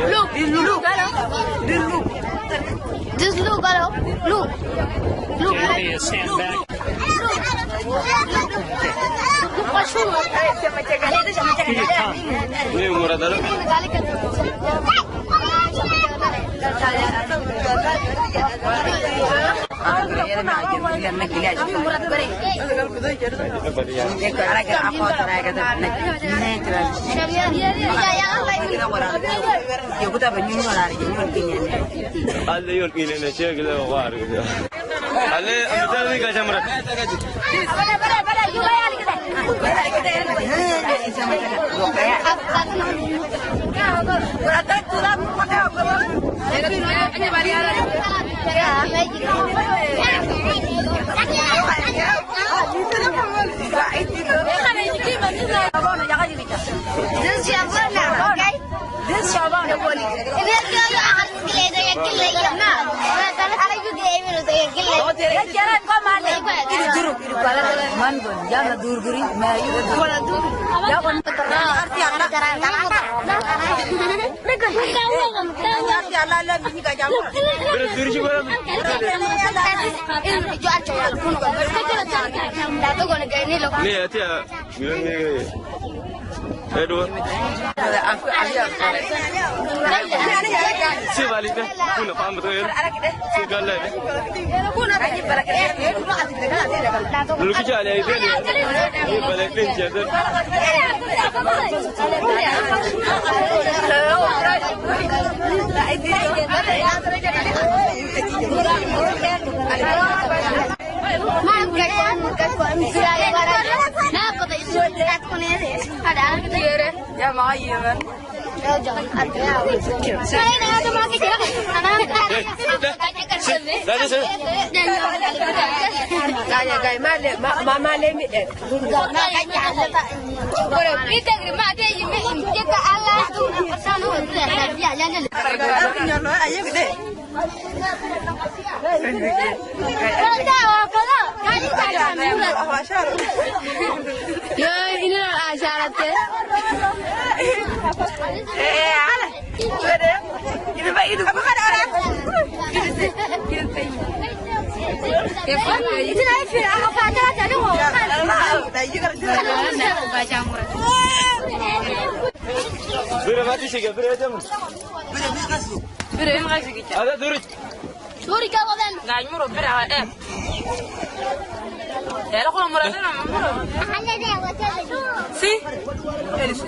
Look. Just look, hello. Look. Okay, stand back.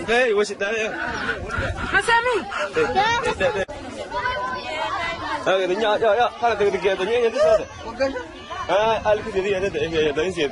Hey, what's it that? Masami. Ya, para te diga de niña dice. Algo que diga de dice.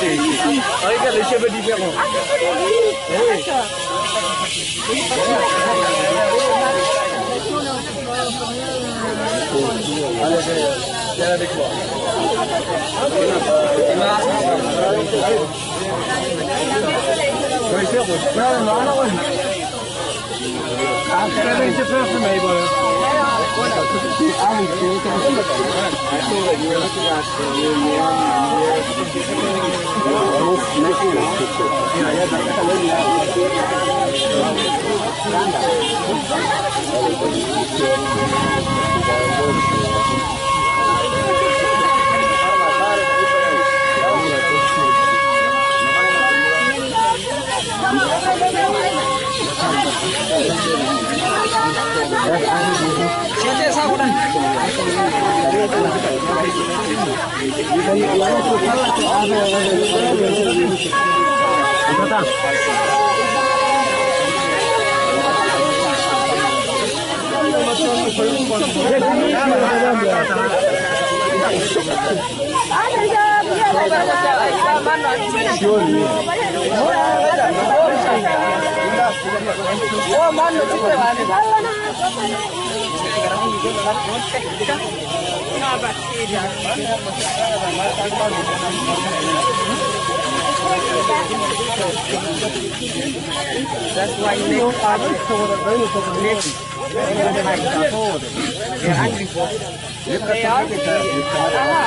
Regarde les cheveux différents. Allez, viens avec moi. That's why you make they're angry for they are.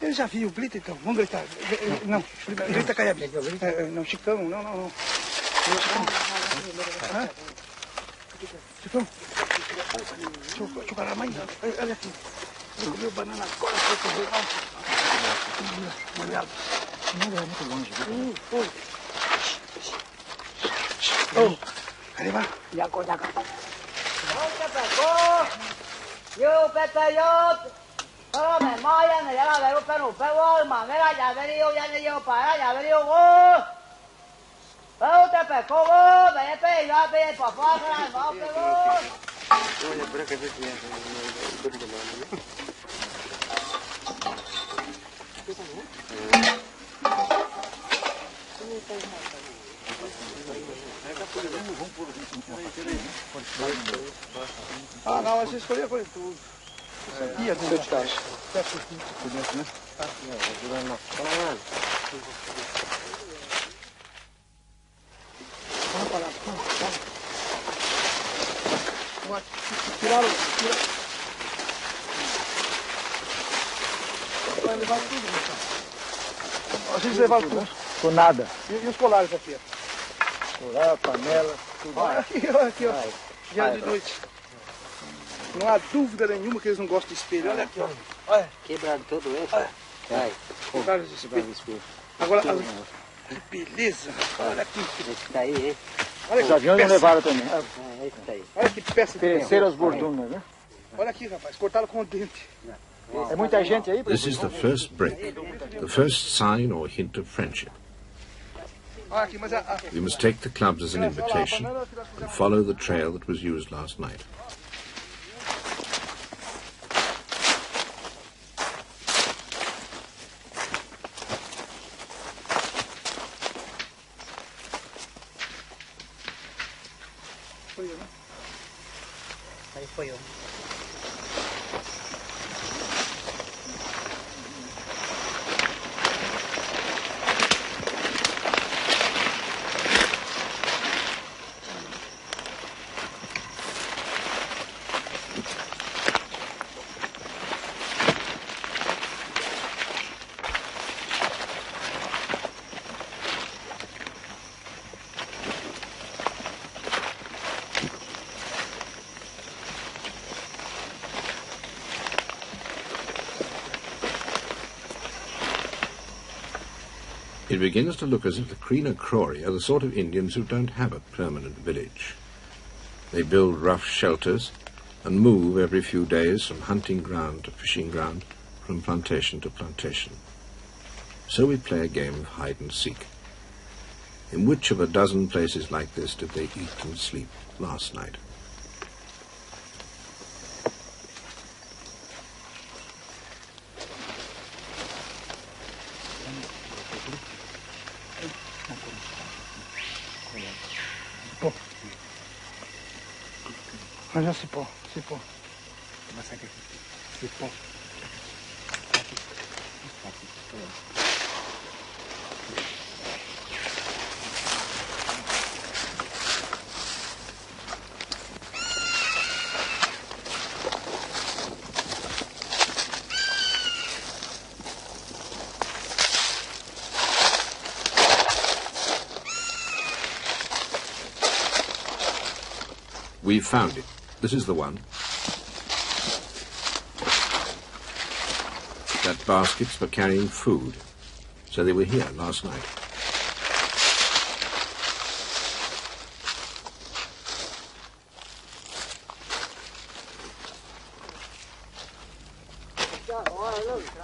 Eu já vi o grito, então. Vamos gritar. Não, grita Caiabe. Não, Chicão, não. Chicão. Deixa eu parar a mãe. Olha aqui. Ele comeu banana agora, foi correr. Molhado. Não é muito longe. Oh, cadê vai? Já cá. Yo, Petayot, solo me mayan, ya la veo, pero manera, ya venido, ya le llevo para, ya venido vos. Pero te pecó vos, me pe, ya pe, papá, para, no, que vos. Ah, não, você escolheu por tudo. Sabia do que está. Tiraram. Vai levar tudo, então. Vocês levaram tudo? Com nada. E os colares aqui? Colar, panela, tudo. Olha aqui, ó. Dia de noite. Não há dúvida nenhuma que eles não gostam de espelho. Olha aqui, ó. Olha. Quebrado todo esse. Olha. Vai. Quebraram os espelhos. Agora, que beleza. Olha aqui. Esse daí, hein? Olha os aviões não levaram também. Esse daí. Olha que peça. Ofereceram as bordunas, né? Olha aqui, rapaz. Cortaram com o dente. É muita gente aí? This is the first break, the first sign or hint of friendship. Olha aqui, mas We must take the clubs as an invitation and follow the trail that was used last night. Aí foi eu. It begins to look as if the Krina Crori are the sort of Indians who don't have a permanent village. They build rough shelters and move every few days from hunting ground to fishing ground, from plantation to plantation. So we play a game of hide and seek. In which of a dozen places like this did they eat and sleep last night? Mas já se pô, se pô. Se pô. We've found it. This is the one. That basket's for carrying food. So they were here last night.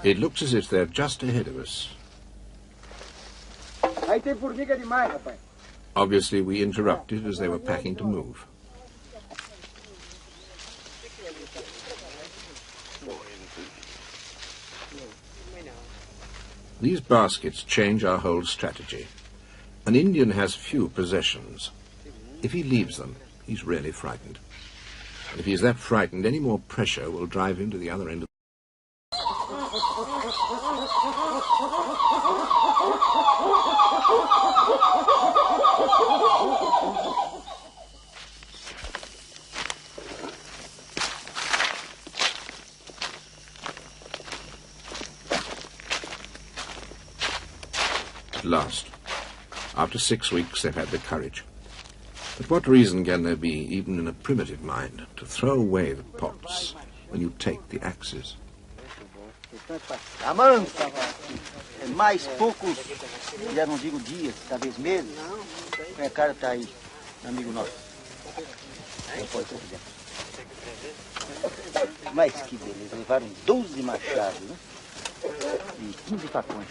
It looks as if they're just ahead of us. Aí tem formiga demais, rapaz. Obviously, we interrupted as they were packing to move. These baskets change our whole strategy. An Indian has few possessions. If he leaves them, he's really frightened. And if he's that frightened, any more pressure will drive him to the other end of At last. After 6 weeks, they've had the courage. But what reason can there be, even in a primitive mind, to throw away the pots when you take the axes? Amansa, mais poucos, já não digo dias, talvez meses, o cara está aí, amigo nosso. Mas que beleza, levaram 12 machados, né? E 15 facões.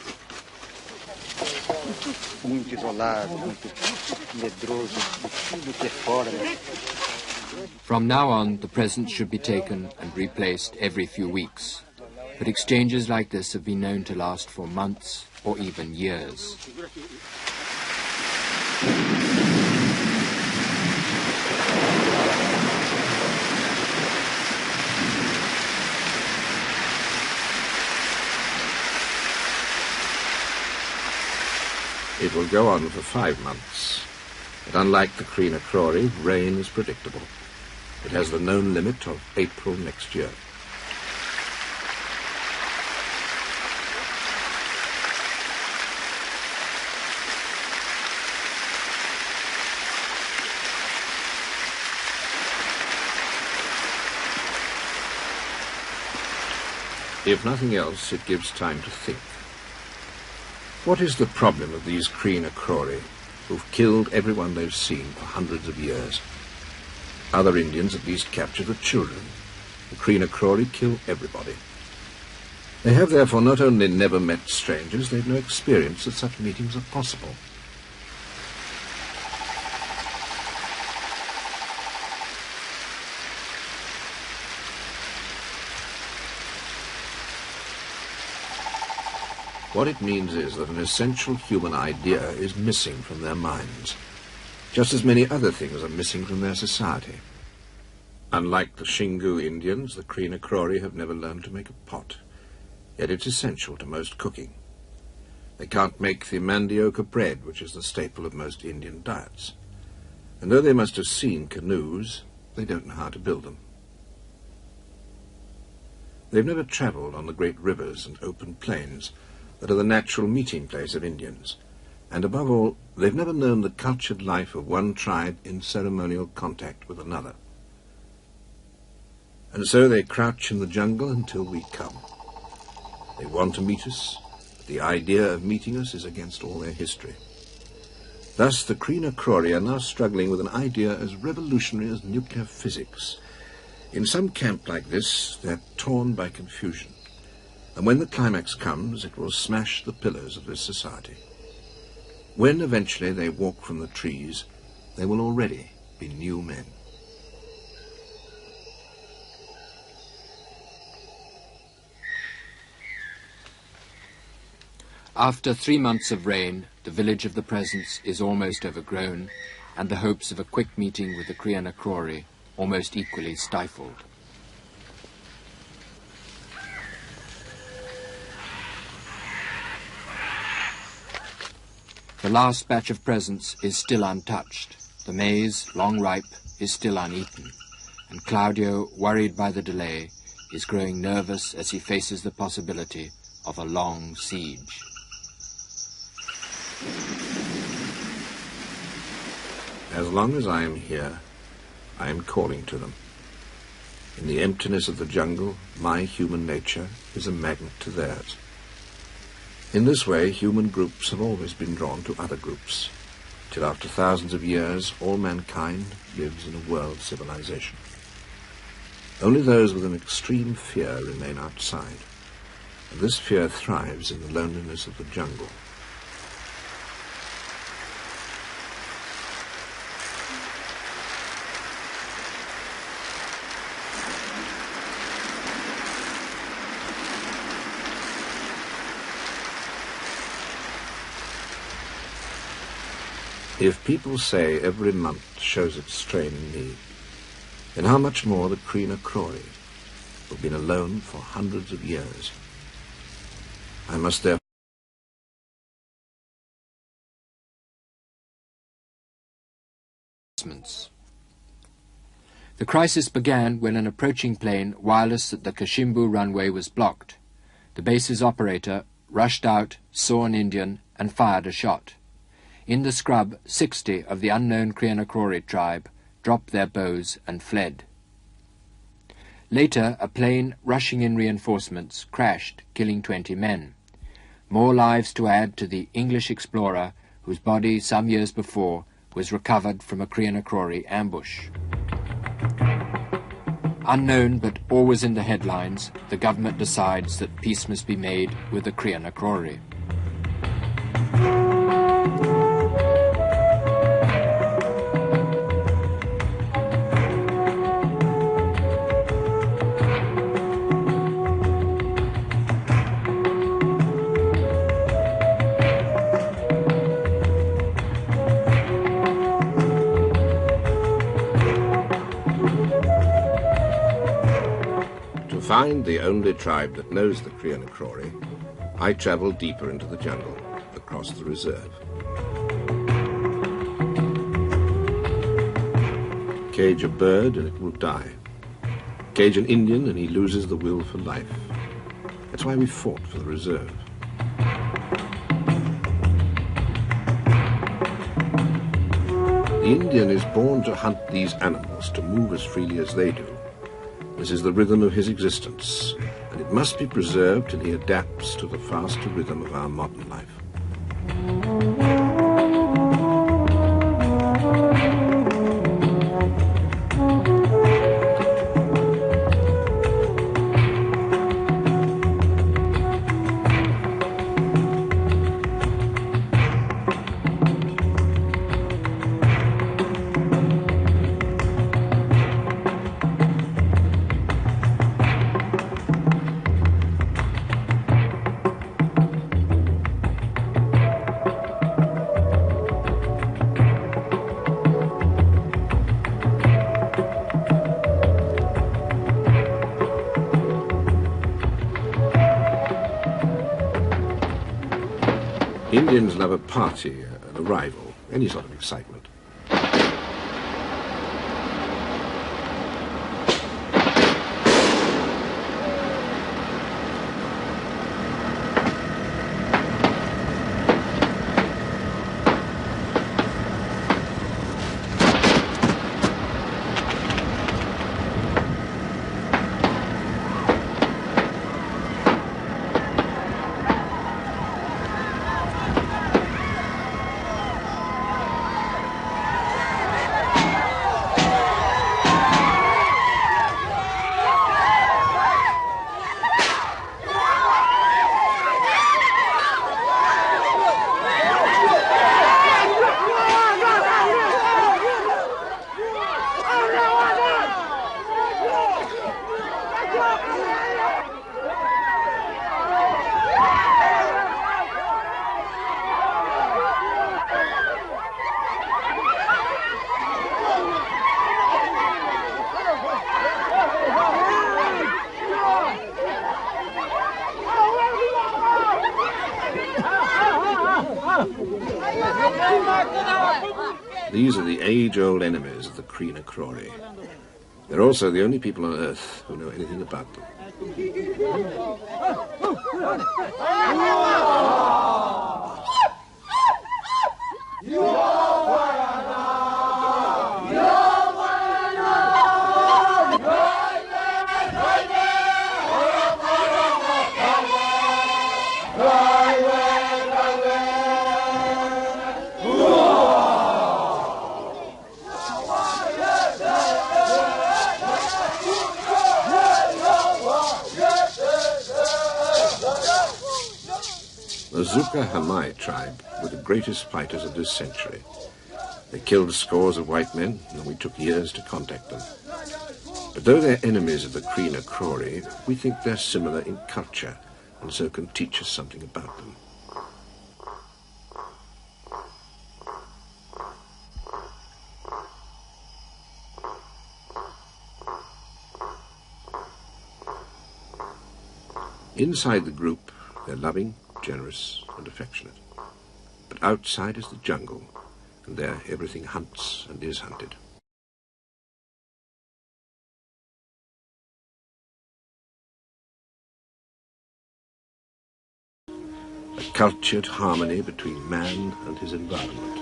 Muito isolado, muito medroso, tudo que é fora. Né? From now on, the presents should be taken and replaced every few weeks. But exchanges like this have been known to last for months or even years. It will go on for 5 months. But unlike the Crean Crory, rain is predictable. It has the known limit of April next year. If nothing else, it gives time to think. What is the problem of these Crean Crory, who've killed everyone they've seen for hundreds of years? Other Indians at least capture the children. The Crean Crory kill everybody. They have therefore not only never met strangers, they've no experience that such meetings are possible. What it means is that an essential human idea is missing from their minds, just as many other things are missing from their society. Unlike the Xingu Indians, the Crean Crory have never learned to make a pot, yet it's essential to most cooking. They can't make the mandioca bread, which is the staple of most Indian diets. And though they must have seen canoes, they don't know how to build them. They've never travelled on the great rivers and open plains that are the natural meeting place of Indians. And above all, they've never known the cultured life of one tribe in ceremonial contact with another. And so they crouch in the jungle until we come. They want to meet us, but the idea of meeting us is against all their history. Thus the Crean Crory are now struggling with an idea as revolutionary as nuclear physics. In some camp like this, they're torn by confusion. And when the climax comes, it will smash the pillars of this society. When eventually they walk from the trees, they will already be new men. After 3 months of rain, the village of the Presence is almost overgrown, and the hopes of a quick meeting with the Crianacrori almost equally stifled. The last batch of presents is still untouched. The maize, long ripe, is still uneaten, and Claudio, worried by the delay, is growing nervous as he faces the possibility of a long siege. As long as I am here, I am calling to them. In the emptiness of the jungle, my human nature is a magnet to theirs. In this way, human groups have always been drawn to other groups, till after thousands of years, all mankind lives in a world civilization. Only those with an extreme fear remain outside, and this fear thrives in the loneliness of the jungle. If people say every month shows its strain in me, then how much more the Crianacrori, who have been alone for hundreds of years. I must therefore The crisis began when an approaching plane wireless at the Kashimbu runway was blocked. The base's operator rushed out, saw an Indian, and fired a shot. In the scrub, 60 of the unknown Crianacrori tribe dropped their bows and fled. Later, a plane rushing in reinforcements crashed, killing 20 men. More lives to add to the English explorer whose body some years before was recovered from a Crianacrori ambush. Unknown but always in the headlines, the government decides that peace must be made with the Crianacrori. To find the only tribe that knows the Crianacrori, I travel deeper into the jungle, across the reserve. Cage a bird and it will die. Cage an Indian and he loses the will for life. That's why we fought for the reserve. The Indian is born to hunt these animals, to move as freely as they do. This is the rhythm of his existence, and it must be preserved till he adapts to the faster rhythm of our modern life. Indians love a party, an arrival, any sort of excitement. These are the age-old enemies of the Kree-Krori. They're also the only people on Earth who know anything about them. The Zuka Hamai tribe were the greatest fighters of this century. They killed scores of white men, and we took years to contact them. But though they're enemies of the Kree-Krori, we think they're similar in culture, and so can teach us something about them. Inside the group, they're loving, generous, and affectionate. But outside is the jungle, and there everything hunts and is hunted. A cultured harmony between man and his environment.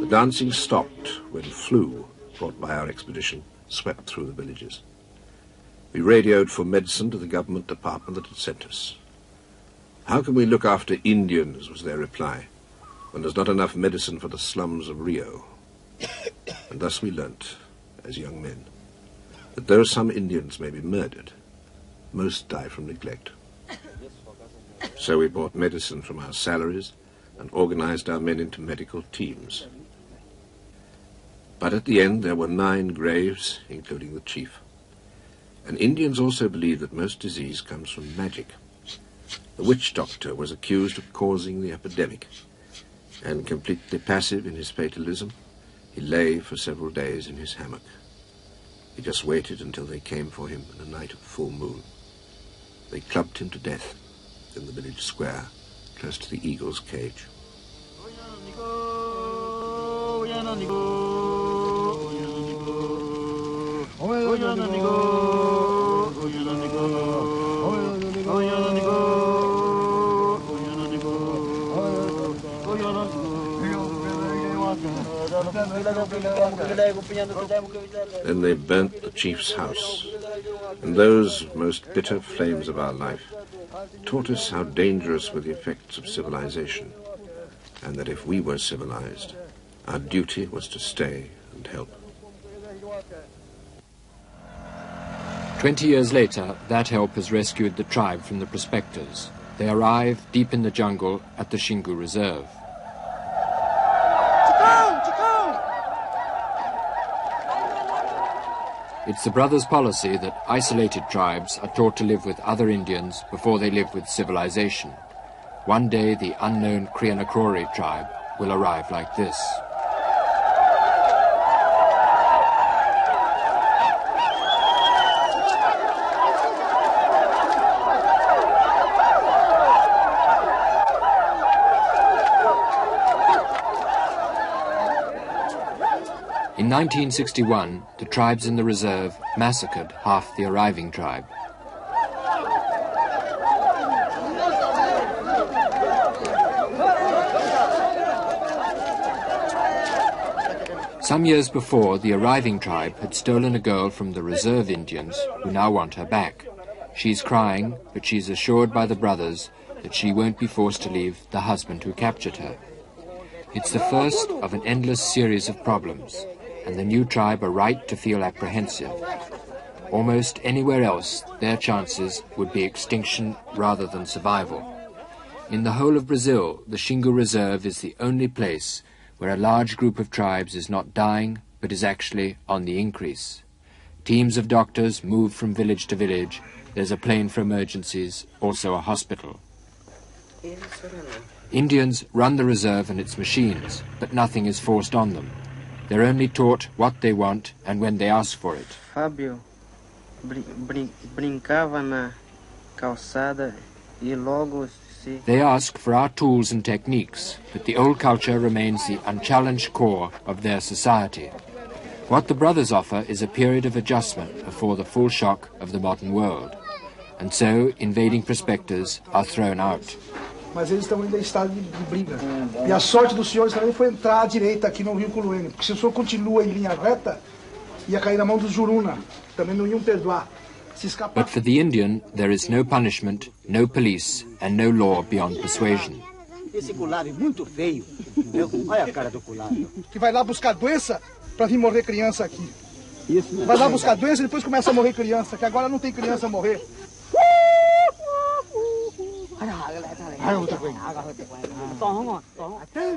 The dancing stopped when flu, brought by our expedition, swept through the villages. We radioed for medicine to the government department that had sent us. "How can we look after Indians?" was their reply, "when there's not enough medicine for the slums of Rio." And thus we learnt, as young men, that though some Indians may be murdered, most die from neglect. So we bought medicine from our salaries and organized our men into medical teams. But at the end there were 9 graves, including the chief. And Indians also believe that most disease comes from magic. The witch doctor was accused of causing the epidemic, and completely passive in his fatalism, he lay for several days in his hammock. He just waited until they came for him in a night of full moon. They clubbed him to death in the village square, close to the eagle's cage. Then they burnt the chief's house, and those most bitter flames of our life taught us how dangerous were the effects of civilization, and that if we were civilized, our duty was to stay and help. 20 years later, that help has rescued the tribe from the prospectors. They arrive deep in the jungle at the Xingu Reserve. It's the brothers' policy that isolated tribes are taught to live with other Indians before they live with civilization. One day the unknown Kree-Krori tribe will arrive like this. In 1961, the tribes in the reserve massacred half the arriving tribe. Some years before, the arriving tribe had stolen a girl from the reserve Indians who now want her back. She's crying, but she's assured by the brothers that she won't be forced to leave the husband who captured her. It's the first of an endless series of problems, and the new tribe are right to feel apprehensive. Almost anywhere else, their chances would be extinction rather than survival. In the whole of Brazil, the Xingu Reserve is the only place where a large group of tribes is not dying, but is actually on the increase. Teams of doctors move from village to village. There's a plane for emergencies, also a hospital. Indians run the reserve and its machines, but nothing is forced on them. They're only taught what they want and when they ask for it. Fábio brincava na calçada e logo They ask for our tools and techniques, but the old culture remains the unchallenged core of their society. What the brothers offer is a period of adjustment before the full shock of the modern world, and so invading prospectors are thrown out. Mas eles estão ainda em estado de briga. E a sorte dos senhores também foi entrar à direita aqui no Rio Culuene, porque se o senhor continua em linha reta, ia cair na mão dos Juruna, também não iam perdoar. But for the Indian, there is no punishment, no police, and no law beyond persuasion. Esse culado é muito feio. Olha a cara do culado. Que vai lá buscar doença para vir morrer criança aqui. Vai lá buscar doença e depois começa a morrer criança, que agora não tem criança a morrer.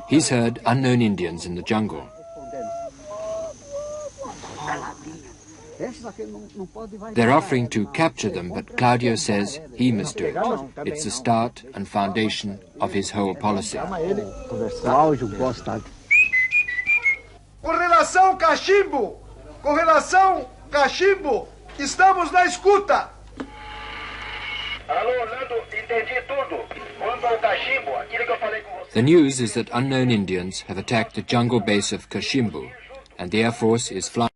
He's heard unknown Indians in the jungle. They're offering to capture them, but Claudio says he must do it. It's the start and foundation of his whole policy. Com relação cachimbo, estamos na escuta. Alô, Orlando, entendi tudo. Quanto ao cachimbo, aquilo que eu falei com você. The news is that unknown Indians have attacked the jungle base of Kashimbu, and the Air Force is flying.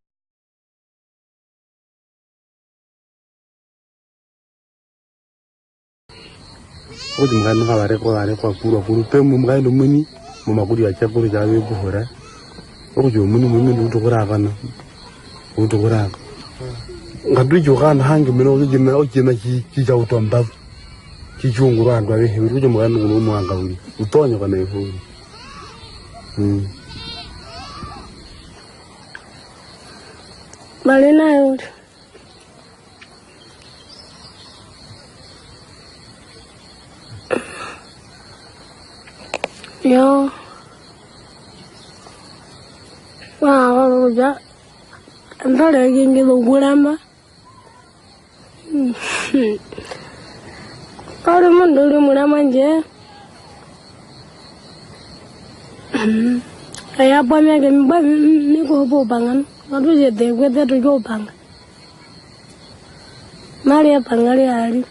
Yo. Wow, ya. Andar aquí en el Guramba. Ahora mando le muramanje. Aya pa me que me ko bo bangan. Adu je de gwede to yo bang. Maria pangari ali.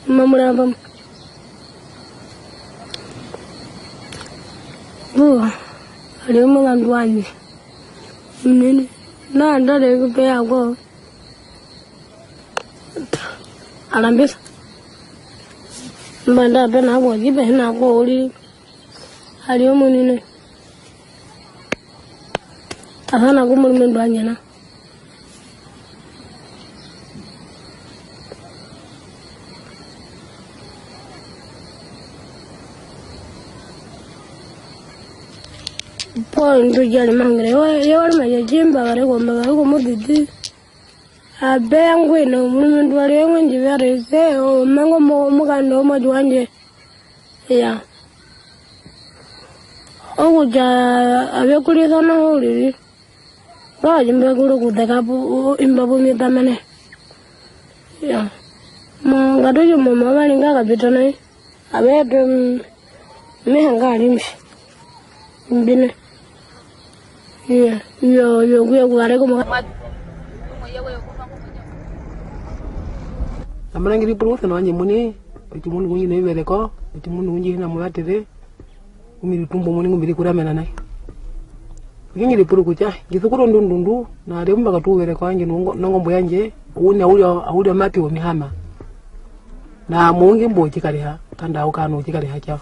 Mamuramba. Oh, ali mga ndwani. Nini. Na ndare ko pe ako. Alambis. Banda pe na ko jibe na ko ori. Ali munine. Asana ko mun ndwani na. Point to Jelly Mangre, you're my Jimba, I go Modi. A bang win, no woman to a young very say, oh, Mango Mogan, no more Juanje. Yeah. Oh, I will call it on a holy. Well, Jimba go to the Capo in Babu Tamane. Yeah. Gado, Mamma, and Gaga Bitone. I bet me and got him. Bine. Yo gare como amana ngiri pro no anye muni itimun gunyi ne wele ko itimun gunyi na mulatire umiri tumbo muni ngumiri kura mena nai ngiri pro kucha githukuro ndundundu na remba ka tu wele ko anje nongombo yanje uni auli mati wo mihama na mungi mbo chikariha kanda ukano chikariha cha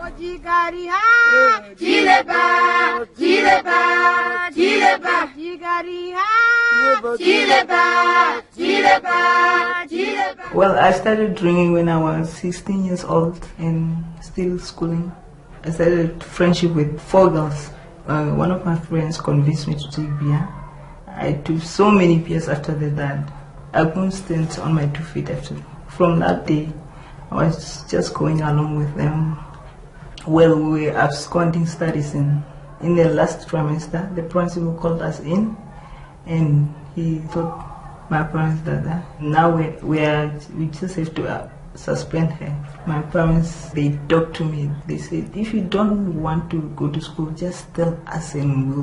Jigariha, Jileba, Jileba, Jileba, Jigariha, Jileba, Jileba, Jileba. Well, I started drinking when I was 16 years old and still schooling. I started friendship with 4 girls. One of my friends convinced me to take beer. I took so many beers after that I couldn't stand on my 2 feet after. From that day, I was just going along with them. Well, we were absconding studies in the last trimester. The principal called us in, and he told my parents that now we just have to suspend her. My parents, they talked to me. They said, if you don't want to go to school, just tell us and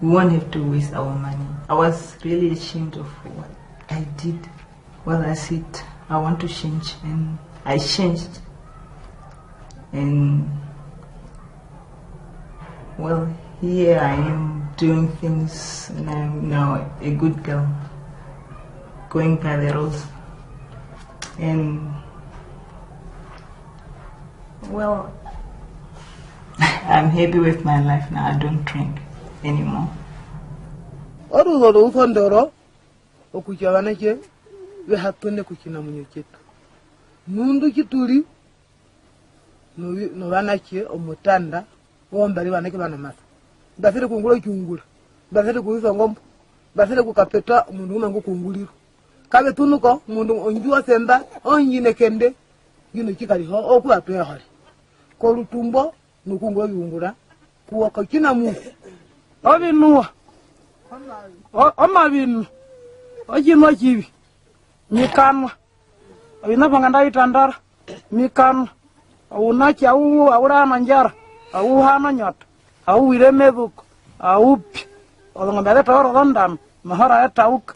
we won't have to waste our money. I was really ashamed of what I did. Well, I said, I want to change, and I changed. And well, here I am doing things, and I'm now a good girl, going by the rules. And well, I'm happy with my life now. I don't drink anymore. We have to nekukina munyeketu. Nundu kituri no banake omutanda wombali banake banamasa. Basire kungula kyungula. Basire kuiza ngombo. Basire kukapeta mundu mangu kunguliro. Kabe tunuko mundu onjua senda onyine kende yino kikali ho okuwa tuhali. Ko lutumbo nukungula kyungula kuwa kakina mu. Obinuwa. Omabinu. Ojinwa chibi. Mikanwa abina panganda itandara mikanwa aunachi au aura manjara au hana nyota au iremebuko au pi odongambele toro rondam mahara etauka.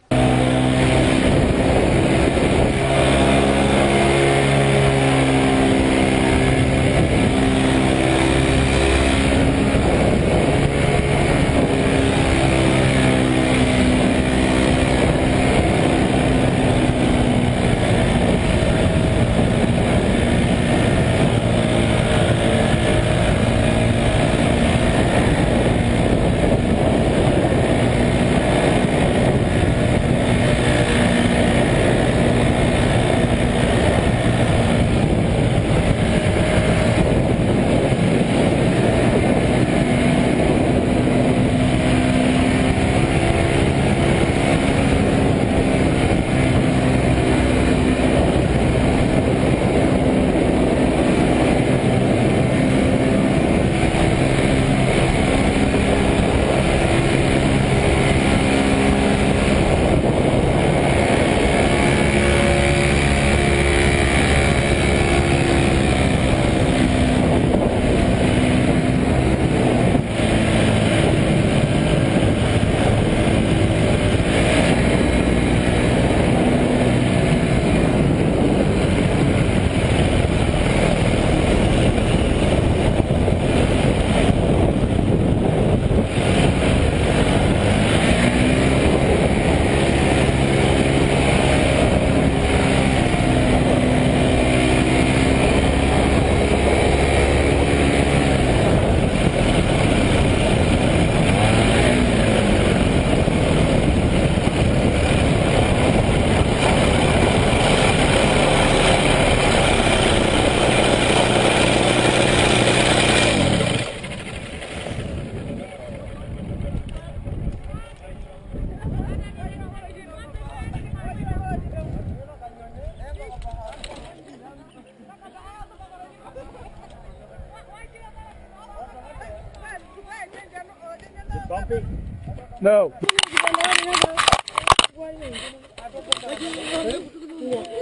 No.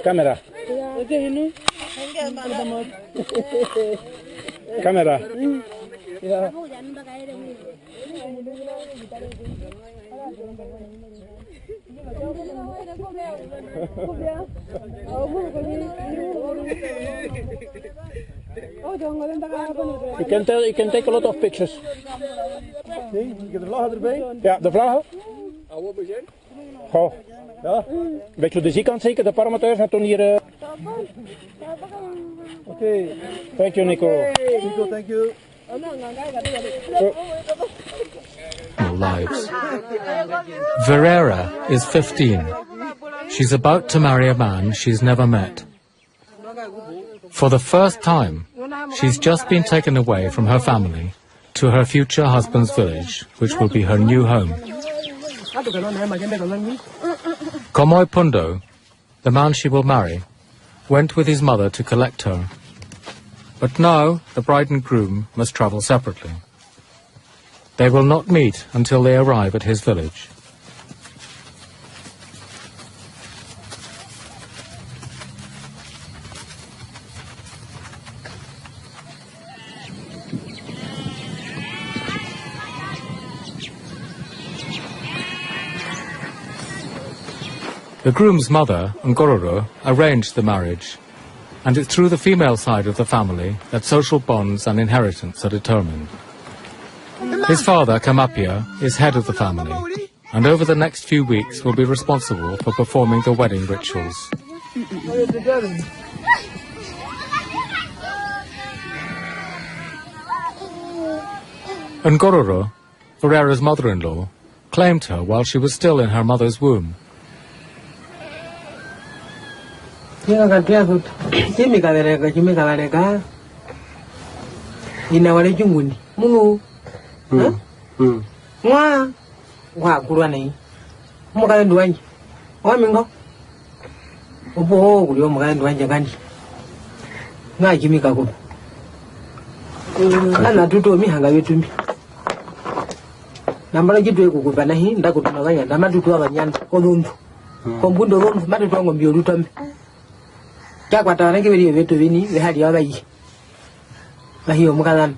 Camera. Camera. Yeah. You can take a lot of pictures. See, je hebt de vlaggen erbij. Ja, de vlaggen. Goh. Ja. Een beetje de zijkant zeker, de parameters en toen hier. Oké. Thank you, Nico. Nico, thank you. Lives. Verera is 15. She's about to marry a man she's never met. For the first time, she's just been taken away from her family to her future husband's village, which will be her new home. Komoi Pundo, the man she will marry, went with his mother to collect her. But now the bride and groom must travel separately. They will not meet until they arrive at his village. The groom's mother, Ngororo, arranged the marriage, and it's through the female side of the family that social bonds and inheritance are determined. His father, Kamapia, is head of the family, and over the next few weeks will be responsible for performing the wedding rituals. Ngororo, Ferreira's mother-in-law, claimed her while she was still in her mother's womb. Nambara jitu kukupana hii ndakutuna kanya ndamatutu abanyanda kolundu kombundo londu matutu ngombe olutambe chakwata wanake bili beto bini behali abayi bahiyo mukalana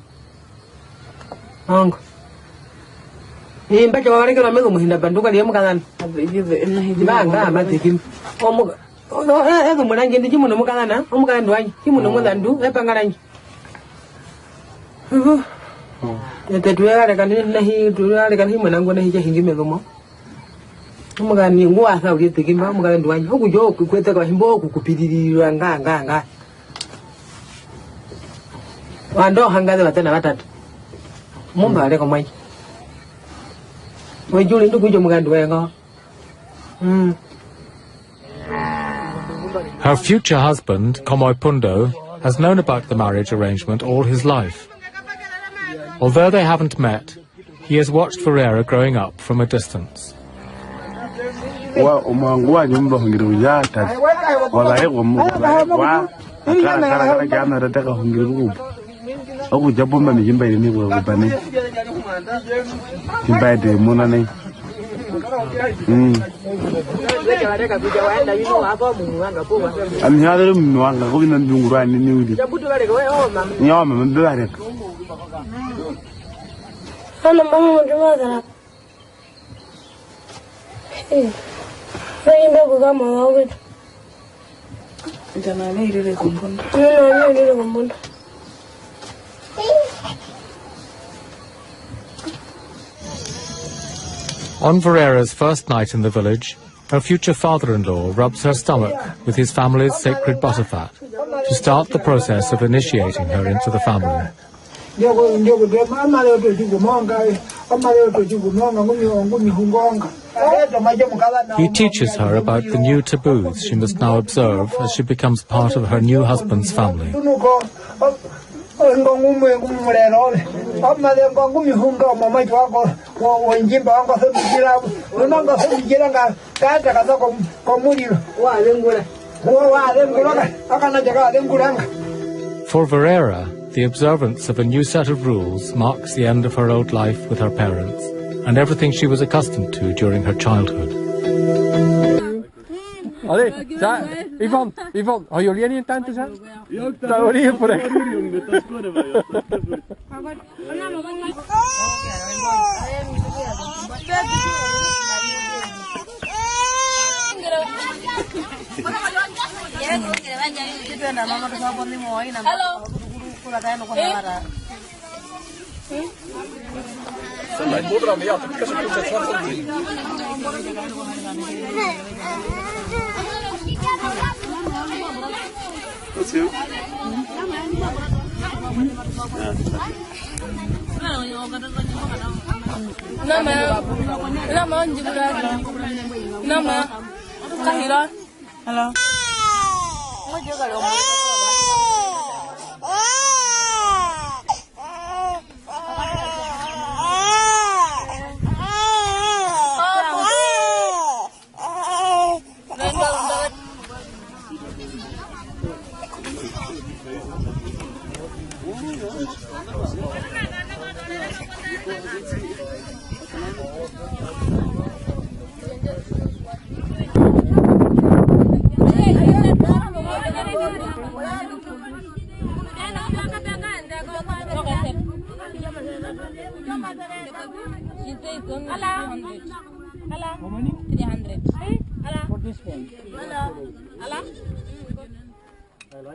ongo mbacha wabaleke na mego muhinda banduka liye mukalana banga amatekim omuga ego munange ndi kimuno mukalana omukalanda wanyi kimuno mulandu epangalanyi Ete tuwele kani mwanangu na hija hingi megomo. Umuga ni nguwa sa uri tekimba umuga nduwanyi. Huku jo kukwete kwa himbo kukupidiriwa nga. Wando hangaze watena watatu. Mumba wale kwa mwanyi. Wajuli ndu kujo umuga nduwengo. Her future husband, Komoy Pundo, has known about the marriage arrangement all his life. Although they haven't met, he has watched Ferreira growing up from a distance. Ana mama mjumada. Wewe ndio kama wewe. Jana ile kumbunda. Ile kumbunda. On Ferreira's first night in the village, her future father-in-law rubs her stomach with his family's sacred butterfat to start the process of initiating her into the family. He teaches her about the new taboos she must now observe as she becomes part of her new husband's family. For Ferreira, the observance of a new set of rules marks the end of her old life with her parents and everything she was accustomed to during her childhood. Yvonne, har jullie niet een tuin te zijn? Ja, daar hoor je voor echt. Mijn moeder aan mij had, ik kan zo goed zijn zwart van zien. Dat is goed. Hello. How many? 300. For this one. Hello?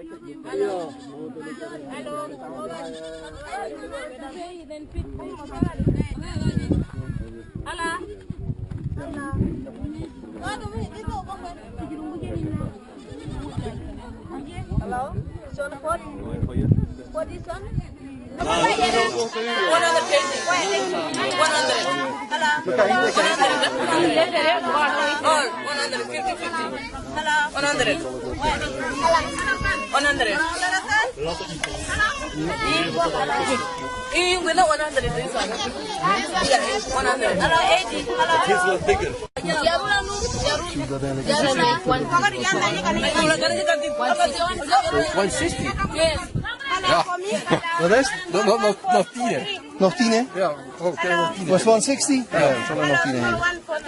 So the what? What is on? 100 kg. 100. Hello? 150. Hello? 100. 100. You will not 100 this one. Yeah, 100. Hello, 80. Hello. This was bigger. 160. Yes. Ja. Wat is het? Nog 10. Nog 10, hè? Ja, nog 10. Was 160? Ja, er zal er nog 10 heen.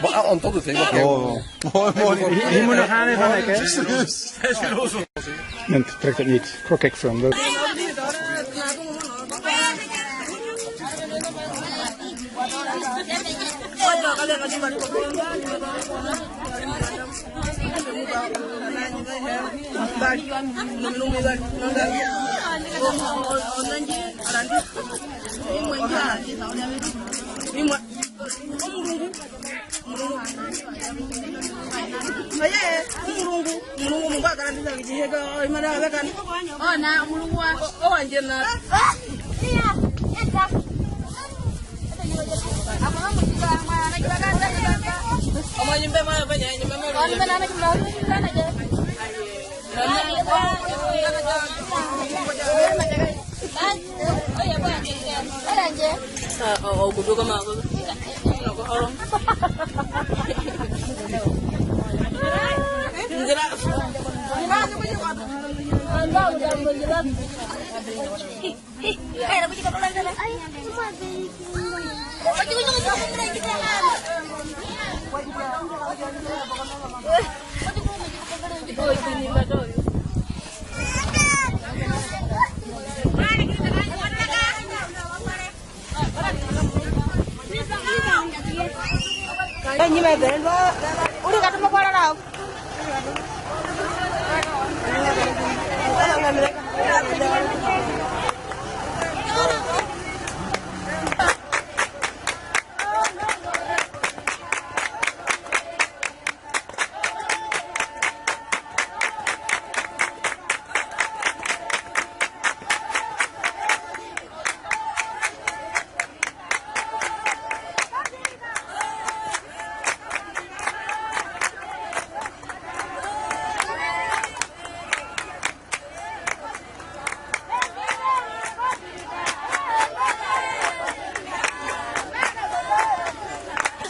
Maar aan tot het ding. Mooi. Hier moet nog aan even lekker. Serieus? Men trekt het niet. Kijk van.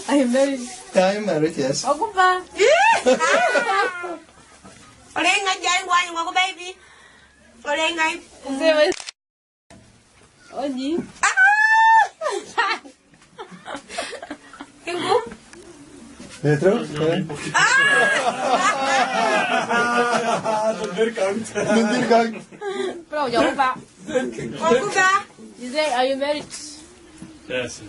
I am married. Yeah, I'm married, yes. Aku pa. Oleh ngai jai gua yang aku baby. Oleh ngai. Oh ni. Kengku. Ben je terug? De dierkant. De dierkant. Bro, jauh pak. Aku pa. You say, are you married? Yes.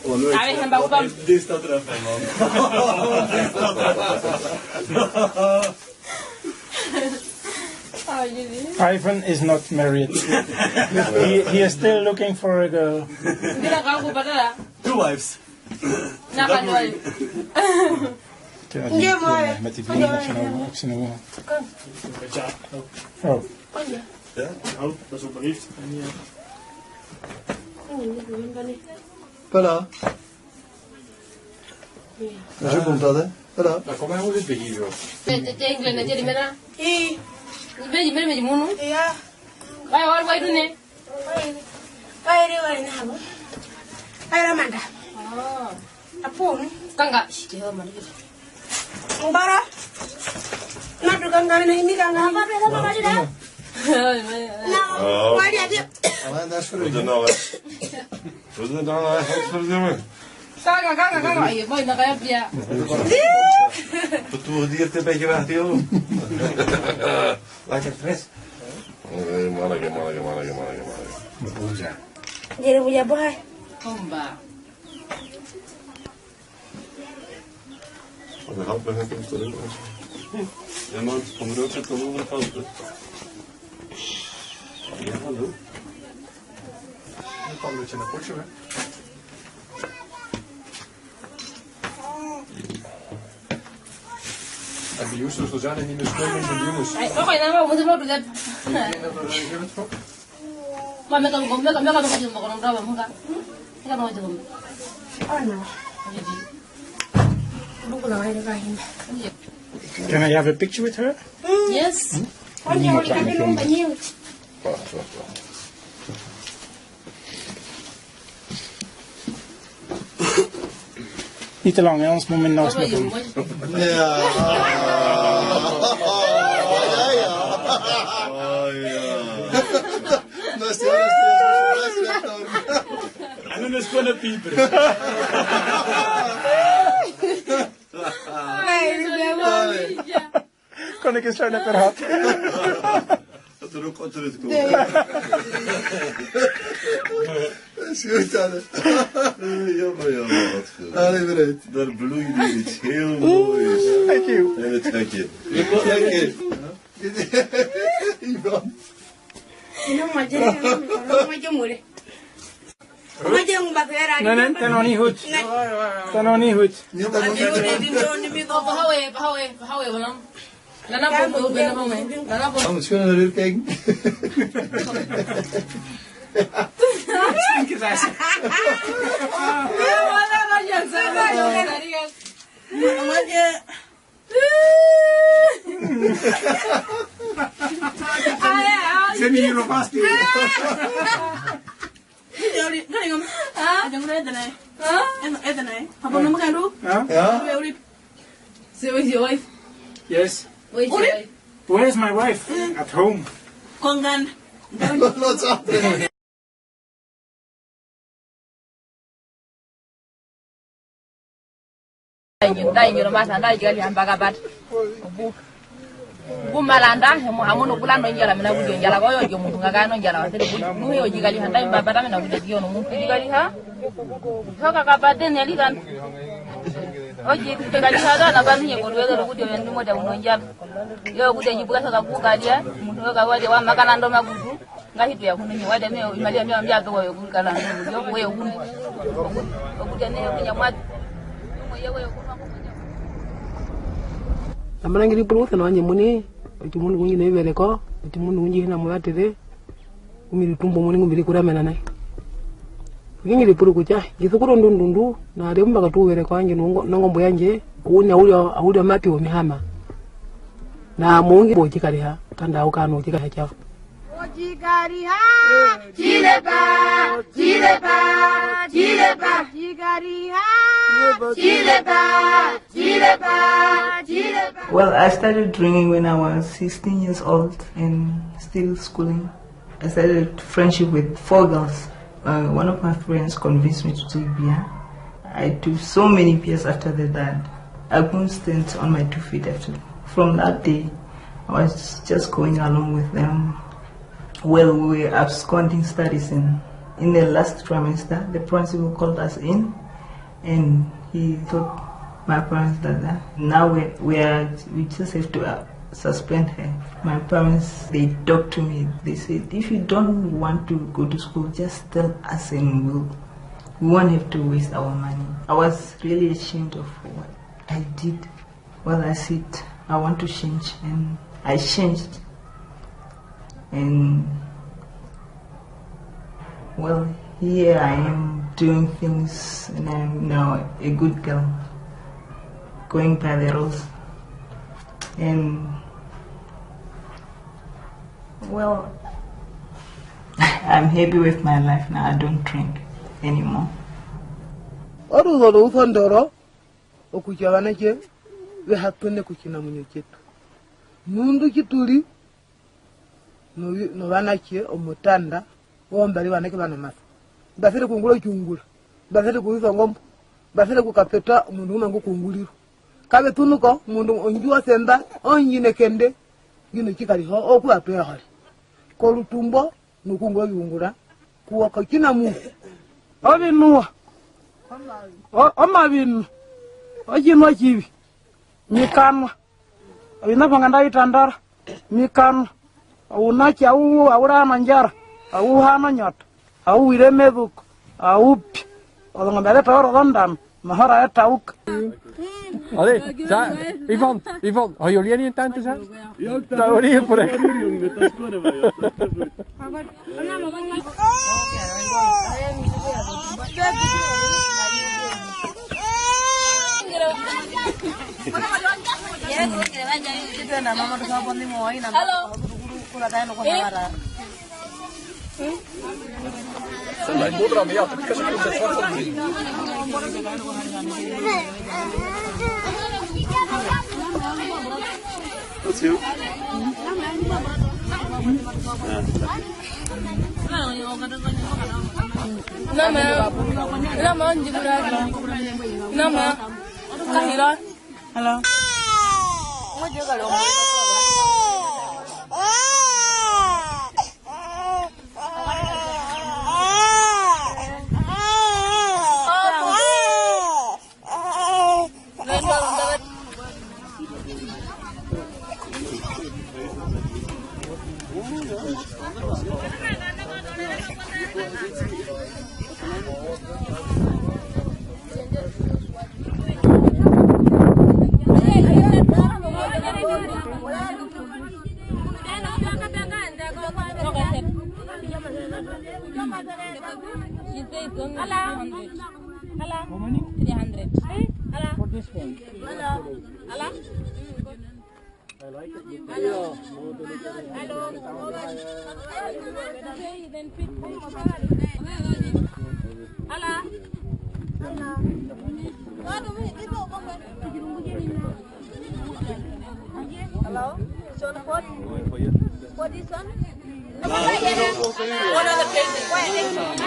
Hij heeft hem bij Dit staat er even, man. Ivan is not married. He is still looking for a girl. Two wives. Ja, met die vrienden op zijn oor. Oh. Ja? Oh, dat is opgericht. Voilà. Zo komt dat, hè? Voilà. Dan kom hij wel weer hier, joh. Ja. Wij horen wij doen hè? Wij na. Wij ramanda. Apun. Kangga. Bara. Nadu kangga ini kangga. Apa dia dah? Nou, waar die dat is voor u. Wat is dat nou? Godverdomme. Kanga. Je mooi nog even ja. Het toerdiert een beetje weg, joh. Laat je fris. Manneke. Jadi punya boy. Komba. Wat een hand begint te doen. Yaman kumru ka kumru ka. Hello. Pablo ce na počuje. En de Justus zijn er niet meer spelen met de jongens. Oké, dan gaan we moeten nog doen. Maar met een gom, met een gom, met een gom, met een gom. Ik ga nooit doen. Oh no. Can I have a picture with her? Yes. Niet te lang, hè, anders moet mijn neus met doen. En dan is gewoon een pieper. Kon ik eens zo naar haar had. Dat er ook onder het komt. Dat is goed, Anne. Jammer, wat goed. Allee, bereid. Daar bloeide iets heel moois. Thank you. En het hekje. Dank je. Ivan. Nee, dat is nog niet goed. Dat is nog niet goed. Anders kunnen we er kijken. Zet me hier nog vast. Yes. Where is my wife? At home. Kongan. Dai nyoro masa dai gali ambaga bat. Bumalanda hemo hamono bulando njala mina bujo njala goyo jo muntu ngakano njala wasere bu yo jigali handai babata mina bujo giyo no muntu jigali ha. Hoka kabate neli kan. Oji jigali ha na bani yego wedo ro bujo ndu moda uno njala. Yo bujo jibuga saka buga dia muntu ga wade wa makana ndo magudu ngahitu ya kunu wade me imali me ambia go yo kala ndo yo we kunu. Obujo ne yo kunyamwa. Amanangiri pulusa na wanje muni utimundu kunyi na ibele ko utimundu kunyi na mulatire umiri tumbo muni ngumiri kuramena nai ngingiri pulu kucha gisukuro ndundundu na remba katuwere kwa wanje nongombo yanje unya uli mati wo mihama na mungi bojikari ha tanda ukano jika hachafu Jigari ha, jilepa, jilepa, jilepa, jigari ha, jilepa, jilepa, jilepa. Well, I started drinking when I was 16 years old and still schooling. I started friendship with 4 girls. One of my friends convinced me to take beer. I took so many beers after that I couldn't stand on my 2 feet after. From that day, I was just going along with them. Well, we were absconding studies in the last trimester. The principal called us in and he told my parents that now we just have to suspend her. My parents, they talked to me. They said, if you don't want to go to school, just tell us and we won't have to waste our money. I was really ashamed of what I did. Well, I said, I want to change, and I changed. And well, here I am doing things, and I'm now a good girl, going by the rules. And well, I'm happy with my life now. I don't drink anymore. We happene kuchina munyo chetu mundu kituli no banake omutanda wombali banake bana masa basere kungula cyungula basere kuiza ngombo basere kukapeta mundu mangu kunguliro kabe tunuko mundu onjua senda onyine kende gino kikali ho okuapera hali ko lutumbo nukungo yungula kuwa kakina mu obinuwa omabinu ojinwa chibi Nikanwa Ina panganda itandar mikan una ki au aura manjar au hana nyot au ire meduk au p odong dare tawar odondan mahara tauk. Allee, Ivan, har jullie niet een tuin te zijn? Ja, daar hoor je voor echt. Mijn moeder aan mij af, ik kan ze niet wat van zien. Dat is goed. How many? 300. For this one. I like it. Hello. Hello. So for this one? 150.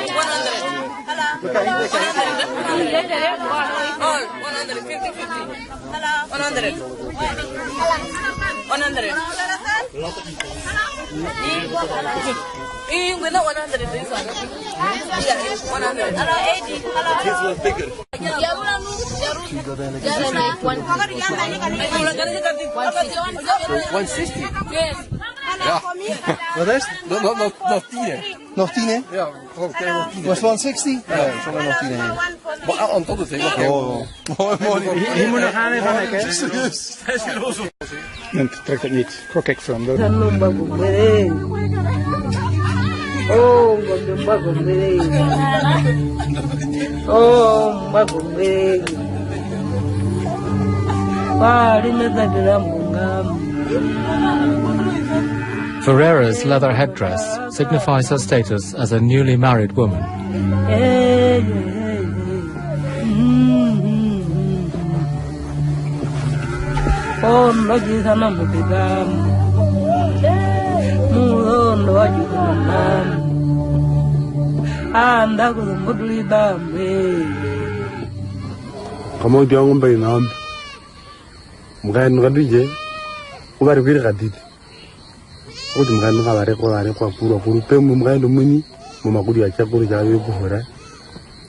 100. Hello. 100. 100. You with 100 this one. Yeah, 100. 80. This one bigger. 160. Yes. Ja. Wat is het? Nog 10. Nog 10, hè? Ja, nog 10. Was 160? Ja, zal er nog 10 heen. Maar aan tot het heen. Mooi. Hier moet nog aan even lekker. Serieus. Dan trekt het niet. Kijk van de. Oh, Ferreira's leather headdress signifies her status as a newly married woman. Kamu dia ngombe nam, mungkin kadije, kubar kiri kadit. Aku cuma kan ngaware kwa puru pemu mungkin domini, mama kudi aja kuri jawi kuhora.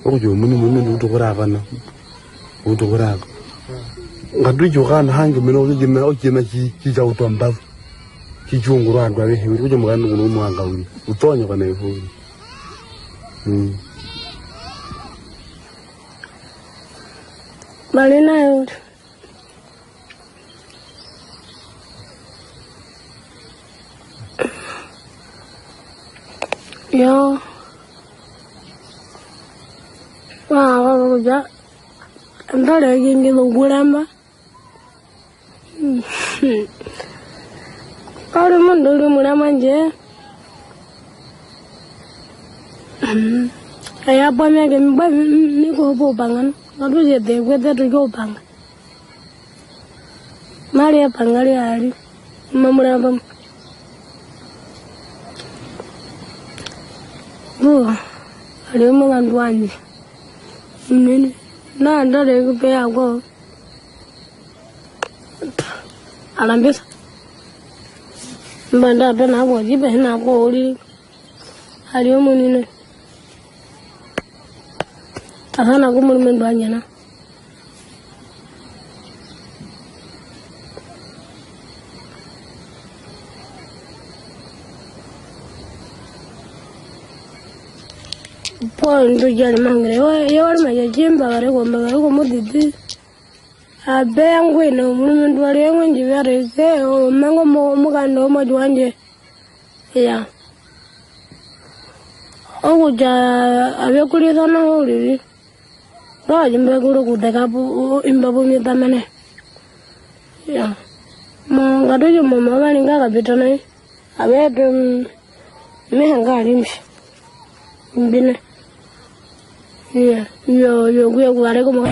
Aku juga muni untuk kurang na, untuk kurang. Ngadu juga kan hang gemeno jema ki jauh tuambau, ki jungguran dua hari. Aku cuma kan ngunu mangkawi, utonya kan itu. Malina yun. Yo. Wow, ya. Anda lagi ngilu gulamba. Kalau mandul mulama je. Kayak apa nih gemba ni kau bangan. Lalu jadi gue dari kau bang. Maria pangali hari, mamura bang. Hari makan tuan ni. Ini, nah ada deh gue pay aku. Alam biasa. Banda apa nak buat? Jibat nak buat oli. Hari ini ni. Tahan aku mau main banyak na. Poi ndo jali mangre yo ma ya jimba gare ko modidi abengwe no mundu wale ngwe jivere ke o mango mo kando mo jwanje ya o ja abe kuri sana hori ro jimbe guru kudeka bu imbabu mi tamane ya mo ngado yo mo mabani ngaga bitana abe me hanga rimshi mbine yo gare como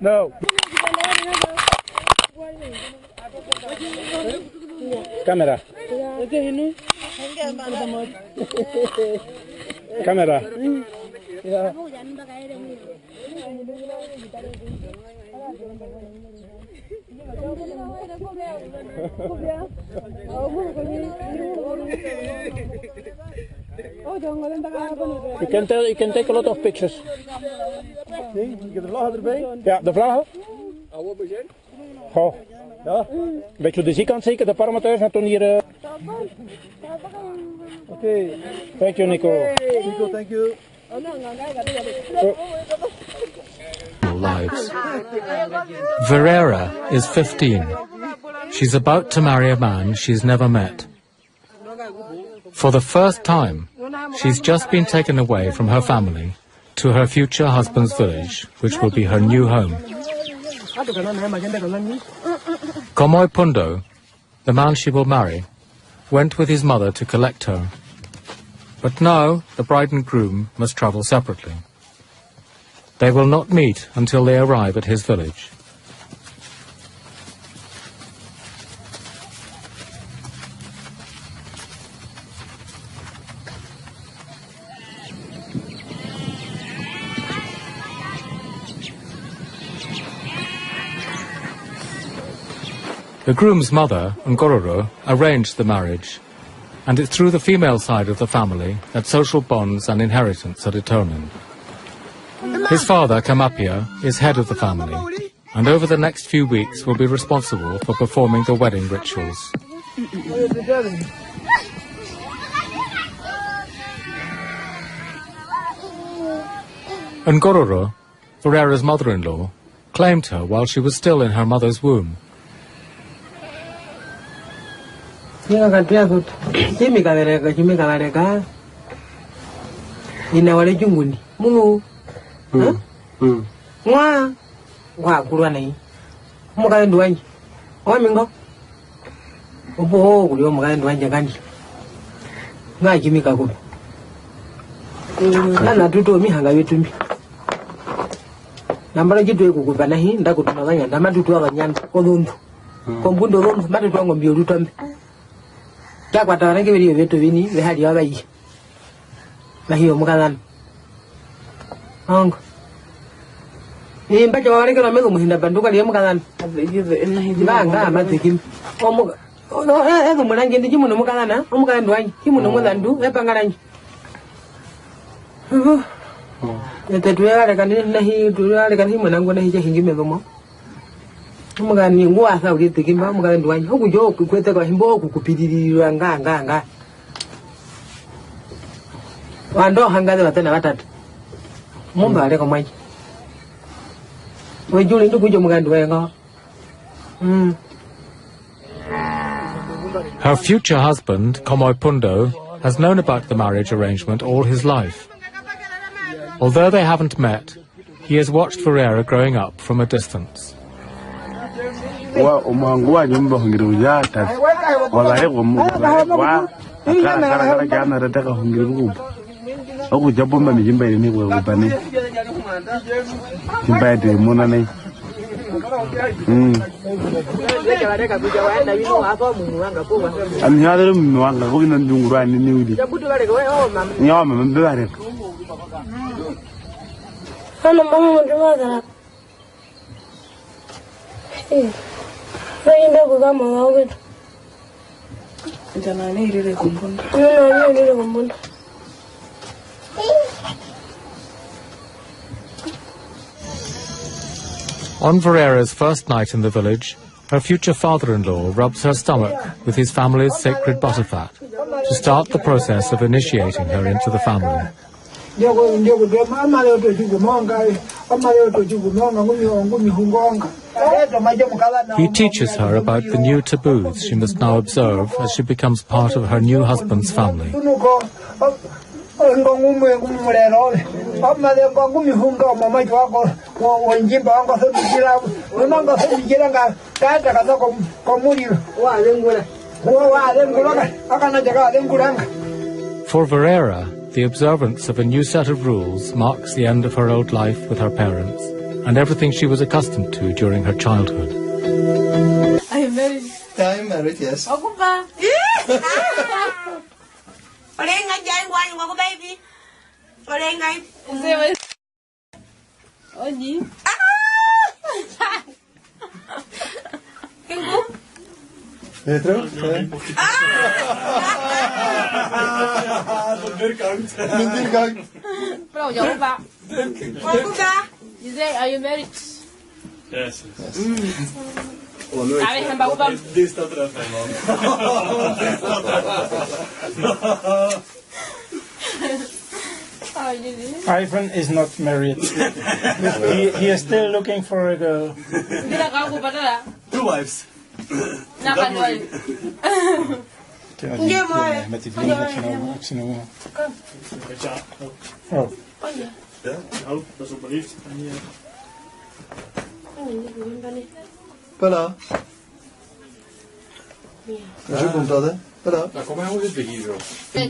No. Camera. Camera. You can take a lot of pictures. Je hebt de vlaggen erbij? Ja, de vlaggen. Goh. Ja. Een beetje de zijkant zeker, de parameters en toen hier... Oké. Thank you, Nico. Nico, thank you. Lives. Verera is 15. She's about to marry a man she's never met. For the first time, she's just been taken away from her family to her future husband's village, which will be her new home. Komoy Pundo, the man she will marry, went with his mother to collect her. But now the bride and groom must travel separately. They will not meet until they arrive at his village. The groom's mother, Ngororo, arranged the marriage, and it's through the female side of the family that social bonds and inheritance are determined. His father, Kamapia, is head of the family, and over the next few weeks will be responsible for performing the wedding rituals. Ngororo, Verera's mother-in-law, claimed her while she was still in her mother's womb. Wa kulwa nei. Muka ndwani. Mingo. Opo kulio muka ndwani kandi. Nga jimika ko. Kana tuto mi hanga wetumbi. Nambara jitu kukupana hii ndakutunaganya ndamatutu abanyanda kodundu. Kombundo romu matutu ngombi olutombe. Takwata wanenge bili beto bini behali abayi. Bahiyo mukalana. Ongo. Mbacho wareke na mego muhinda banduka liye mukalana. Banga amazikim. Omuga. No ezo mulange ndi kimuno mukalana, omukala ndwanyi, kimuno mulandu epangalanyi. Ete tuyale kanini nahi tuyale kanini mwanangu nahi je hingime zomo. Omuga ni ngwa sa uri tikimba omukala ndwanyi. Okujo kukwete kwa himbo okukupidilira nga. Wando hangaze batena batatu. Mumba ale komai. Wejuli ndu kujo mugandu wenga. Her future husband, Komoi Pundo, has known about the marriage arrangement all his life. Although they haven't met, he has watched Verera growing up from a distance. On Verera's first night in the village, her future father-in-law rubs her stomach with his family's sacred butterfat to start the process of initiating her into the family. He teaches her about the new taboos she must now observe as she becomes part of her new husband's family. For Verera, the observance of a new set of rules marks the end of her old life with her parents and everything she was accustomed to during her childhood. Are you married? Yeah, I'm married, yes. Petro? Dundergang. Bro, jawab Pak. You say, are you married? Yes. Oh, nooit. Dit staat er even, man. Ivan is not married. He is still looking for a girl. 2 wives. Met die vrienden heb je nou. Oh. Ja? Oh, dat is op mijn liefst. Voilà. Zo komt dat, hè? Voilà. Nou, kom maar, hoe zitten we hier zo? Ja.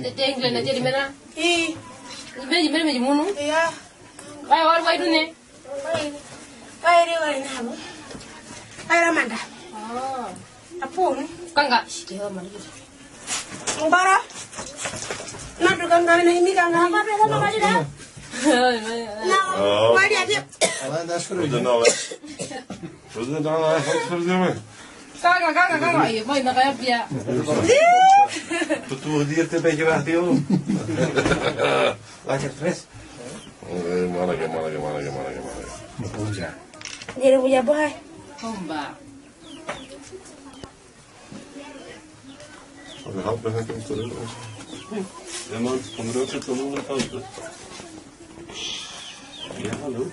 Waar doe je? Waar Amanda. Apun. Kangga. Mbara. Nadu kangga ini kangga. Oh. Waar dia dia? Amanda is voor u. Wat is dan godverdomme? Kangga. Iya, mooi na kaya pia. Tutur dierte een beetje weg, joh. Laat je het fris. Manneke. Dia punya boy. Homba. De hand begint hem te doen. Ja, nooit van de rug zit dan onder de kant. Ja, hallo.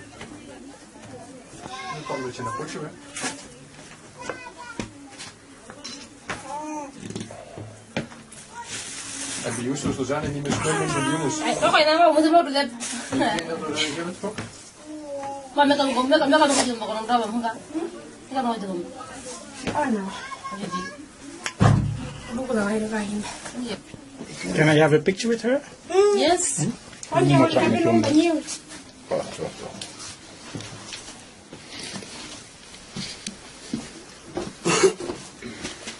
Dan kan een beetje naar potje weer. En de jongens, zoals we zijn, niet meer spelen met de jongens. Toch, je nou moet je wel doen. Can I have a picture with her? Yes.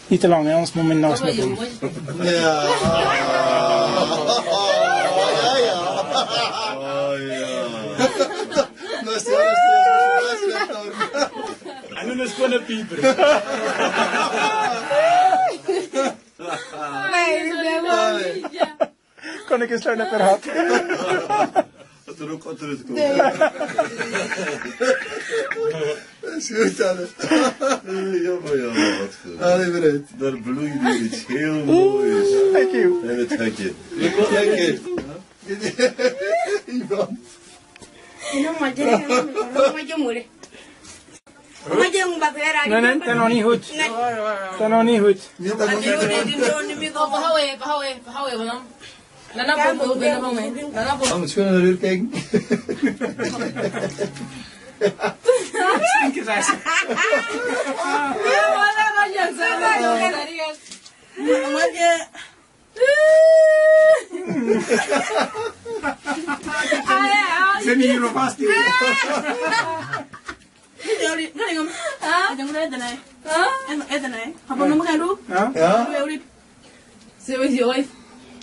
Niet te lang, hè, anders moet mijn naast me doen. En nu is gewoon een pieper. Kon ik eens zo naar haar Dat er ook achter het komt. Dat is goed, Anne. Jammer, wat goed. Allee, bereid. Daar bloeit hier iets heel moois. Thank you. En het hekje. Kijk Ivan. Nee, dat nog niet goed. Dat nog niet goed. Dan moet je naar de deur kijken. Stinken zij ze. Zijn hier nog vast?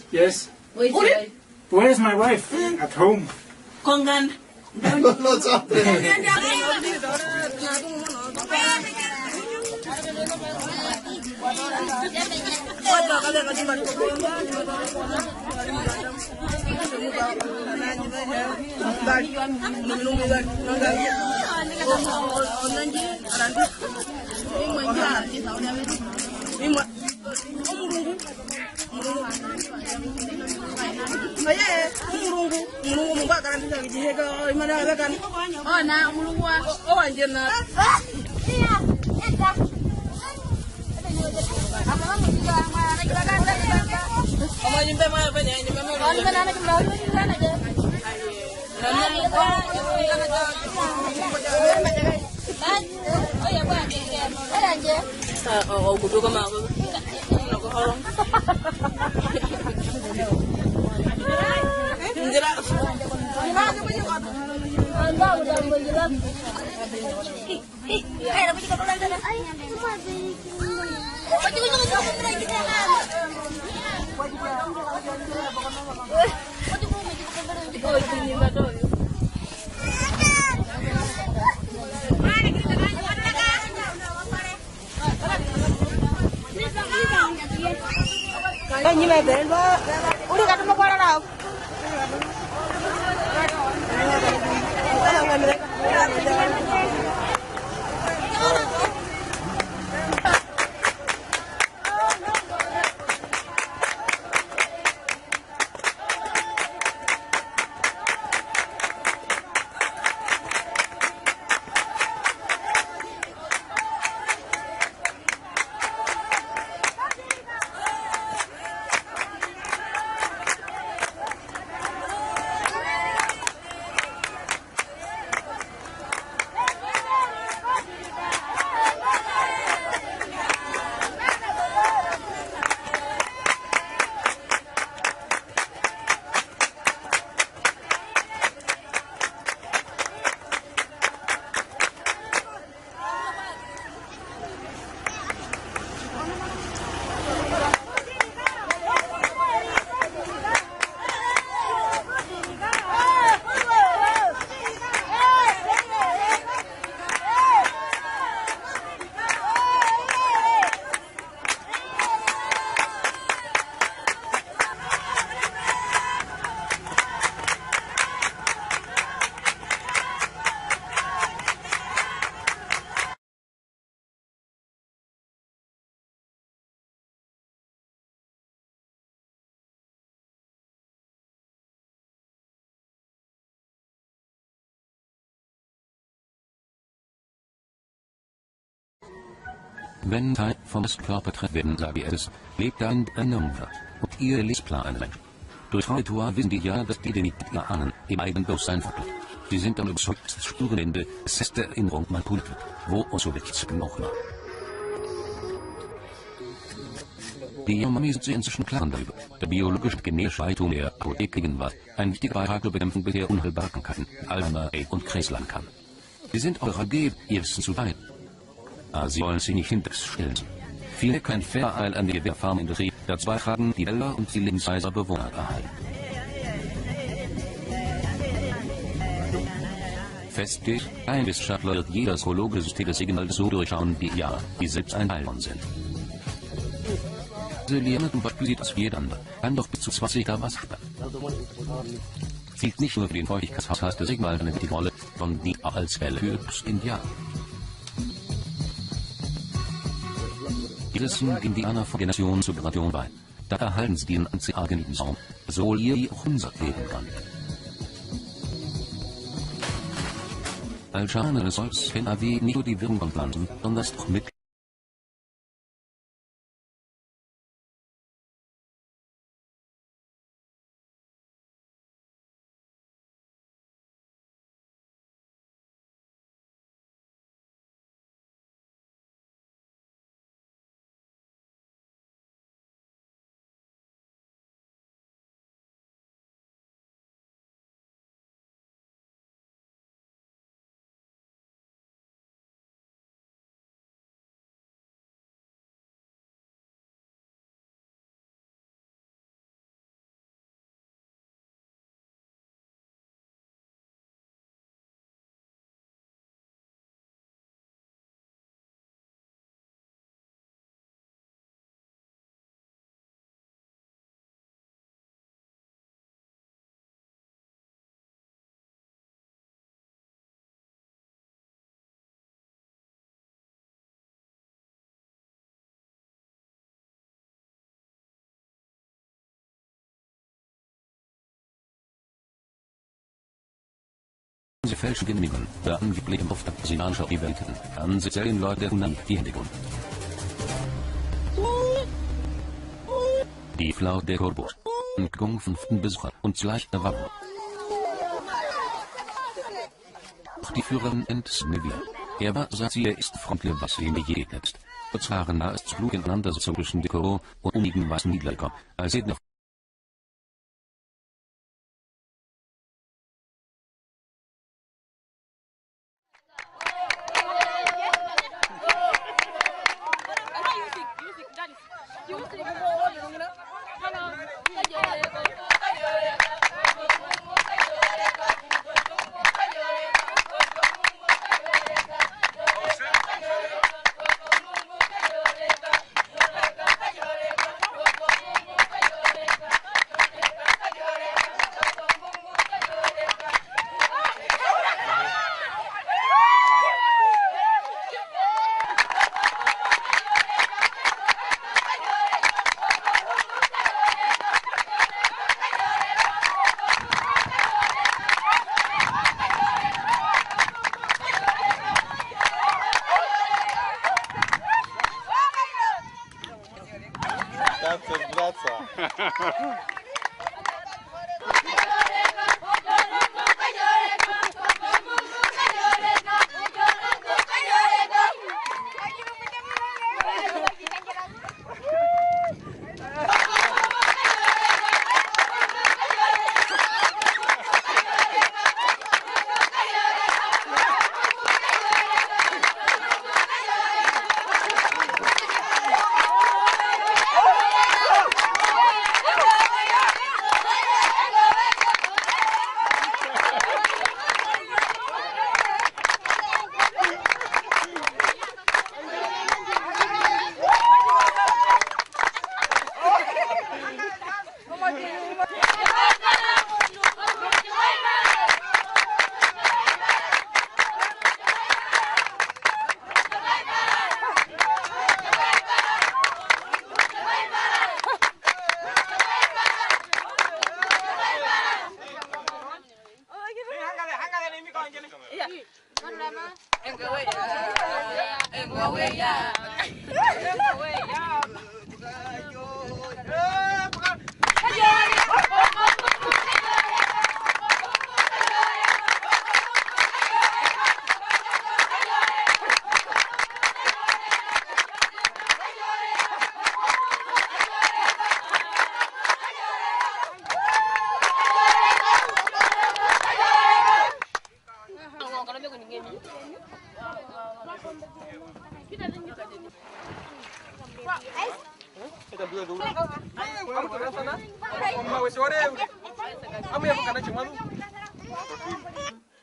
Yes. Where is my wife? At home. Kongan. Như vậy đến đó, uống đi cả trong qua đâu. Wenn Teil vom Körpertreffen Labies lebt ein Nummer und ihr Lebensplanen. Durch heute wissen die ja, dass die nicht ihr ahnen, im Eigenbewusstsein verkauft. Sie sind dann überzeugt, dass Spurenende das feste Erinnerung manipuliert wird, wo und so nichts noch war. Die Yamami sind sich inzwischen klar darüber. Der biologische genetische Reichtum der Apothekengegenwart ein wichtiger Beitrag zur Bekämpfung bisher unheilbarer Krankheiten, Alzheimer und Krebsland kann. Sie sind auch ergeben, ihr Wissen zu teilen. Aber sie wollen sich nicht hinterstellen. Viele kein Faireil an die Pharmaindustrie, dazu beitragen, die Wälder und die Lebensweise der Bewohner erhalten. Fest steht, ein Wissenschaftler wird jeder zoologische System des Signals so durchschauen wie ja, die selbst ein Teil von sind. Diese Lehre zum Beispiel sieht das wie jeder andere, kann doch bis zu 20 Liter Wasser sparen. Sieht nicht nur für den Feuchtigkeitshaushalt des Signals eine wichtige Rolle, sondern dient auch als Quelle für Indianer. Die Wissen gehen die Anna von Generation zu Generation bei. Da erhalten sie den einzigartigen Raum, so ihr wie auch unser Leben kann. Als Schane soll es in AW nicht nur die Wirkung von Pflanzen, sondern das auch mit sie fälschen Genehmigungen, der angeblich im Auftrag brasilianischer Rivalitäten, an sich zählen Leute unheimlich die Hintergrund. Die Flaut der Korbos, Entgung 5. Besucher und zugleich der Wappen. Auch die Führerin entsinne wir. Er war, sagt sie, er ist freundlich, was ihm begegnet ist. Trotz waren nahe es Blut ineinander zwischen Dekoro und unigen weißen Niederländer, als er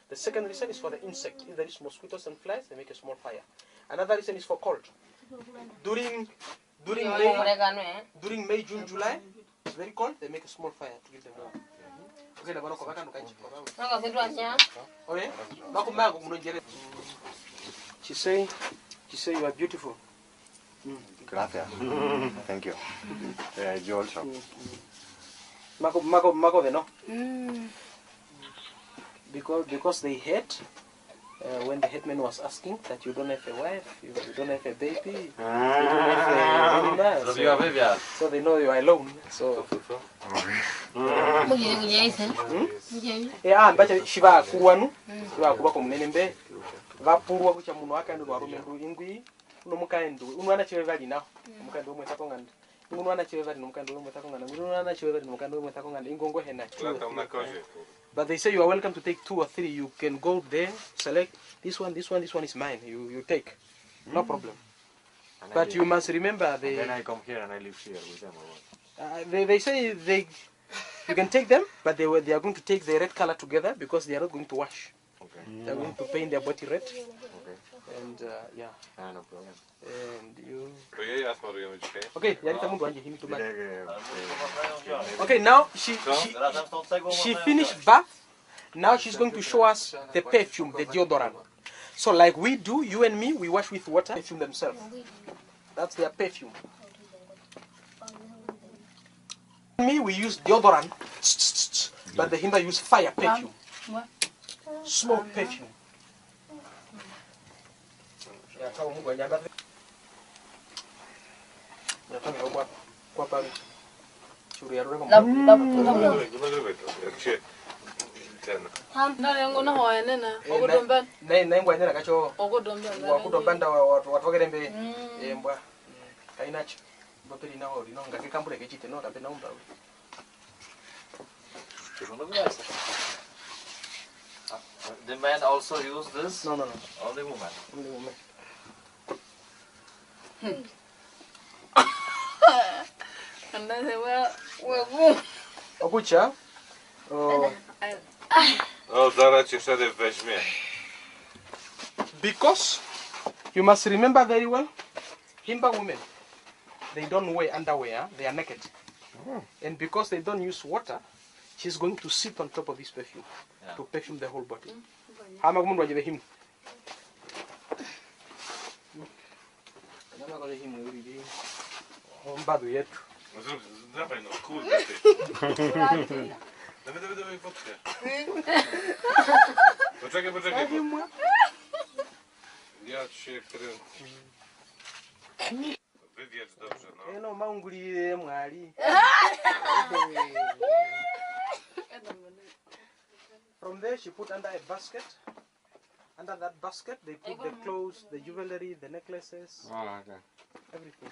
The second reason is for the insect. If there is mosquitoes and flies, they make a small fire. Another reason is for cold. During May, June, July, it's very cold. They make a small fire to give them warm. She say you are beautiful. Gracias. Thank you. You also. Mako no. Because they hate when the headman was asking that you don't have a wife, you don't have a baby, you don't have a animal, so they know you are alone. So shiva kuwanu shiva kuba komunenembe vapurwa kucha munhu akaenda rwarume ingwi unomukaendu unwana chevevali naho mukando umwe takonganda unwana chevevali nomukando umwe takonganda unwana chevevali nomukando umwe takonganda ingongo hena. But they say you are welcome to take 2 or 3. You can go there, select this one is mine. You take, no problem. And but you must remember then I come here and I live here with them. They say you can take them, but they are going to take the red color together because they are not going to wash. Okay. They are going to paint their body red. Okay. And yeah. No problem. And you. Okay. Okay. Now she finished bath. Now she's going to show us the perfume, the deodorant. So like we do, you and me, we wash with water, perfume themselves. That's their perfume. Me, we use deodorant, but the Hindu use fire perfume. Smoke perfume. The men also use this? No. Only women. Only women. And then they were Obucha. Because you must remember very well, Himba women, they don't wear underwear, they are naked. And because they don't use water, she's going to sit on top of this perfume to perfume the whole body. Dawaj no, kurde ty. Dawaj fotkę. Poczekaj. Ja się kręcę. Wywiedz dobrze, no. No, manguli mwali. From there she put under a basket. Under that basket they put the clothes, the jewelry, the necklaces. Everything.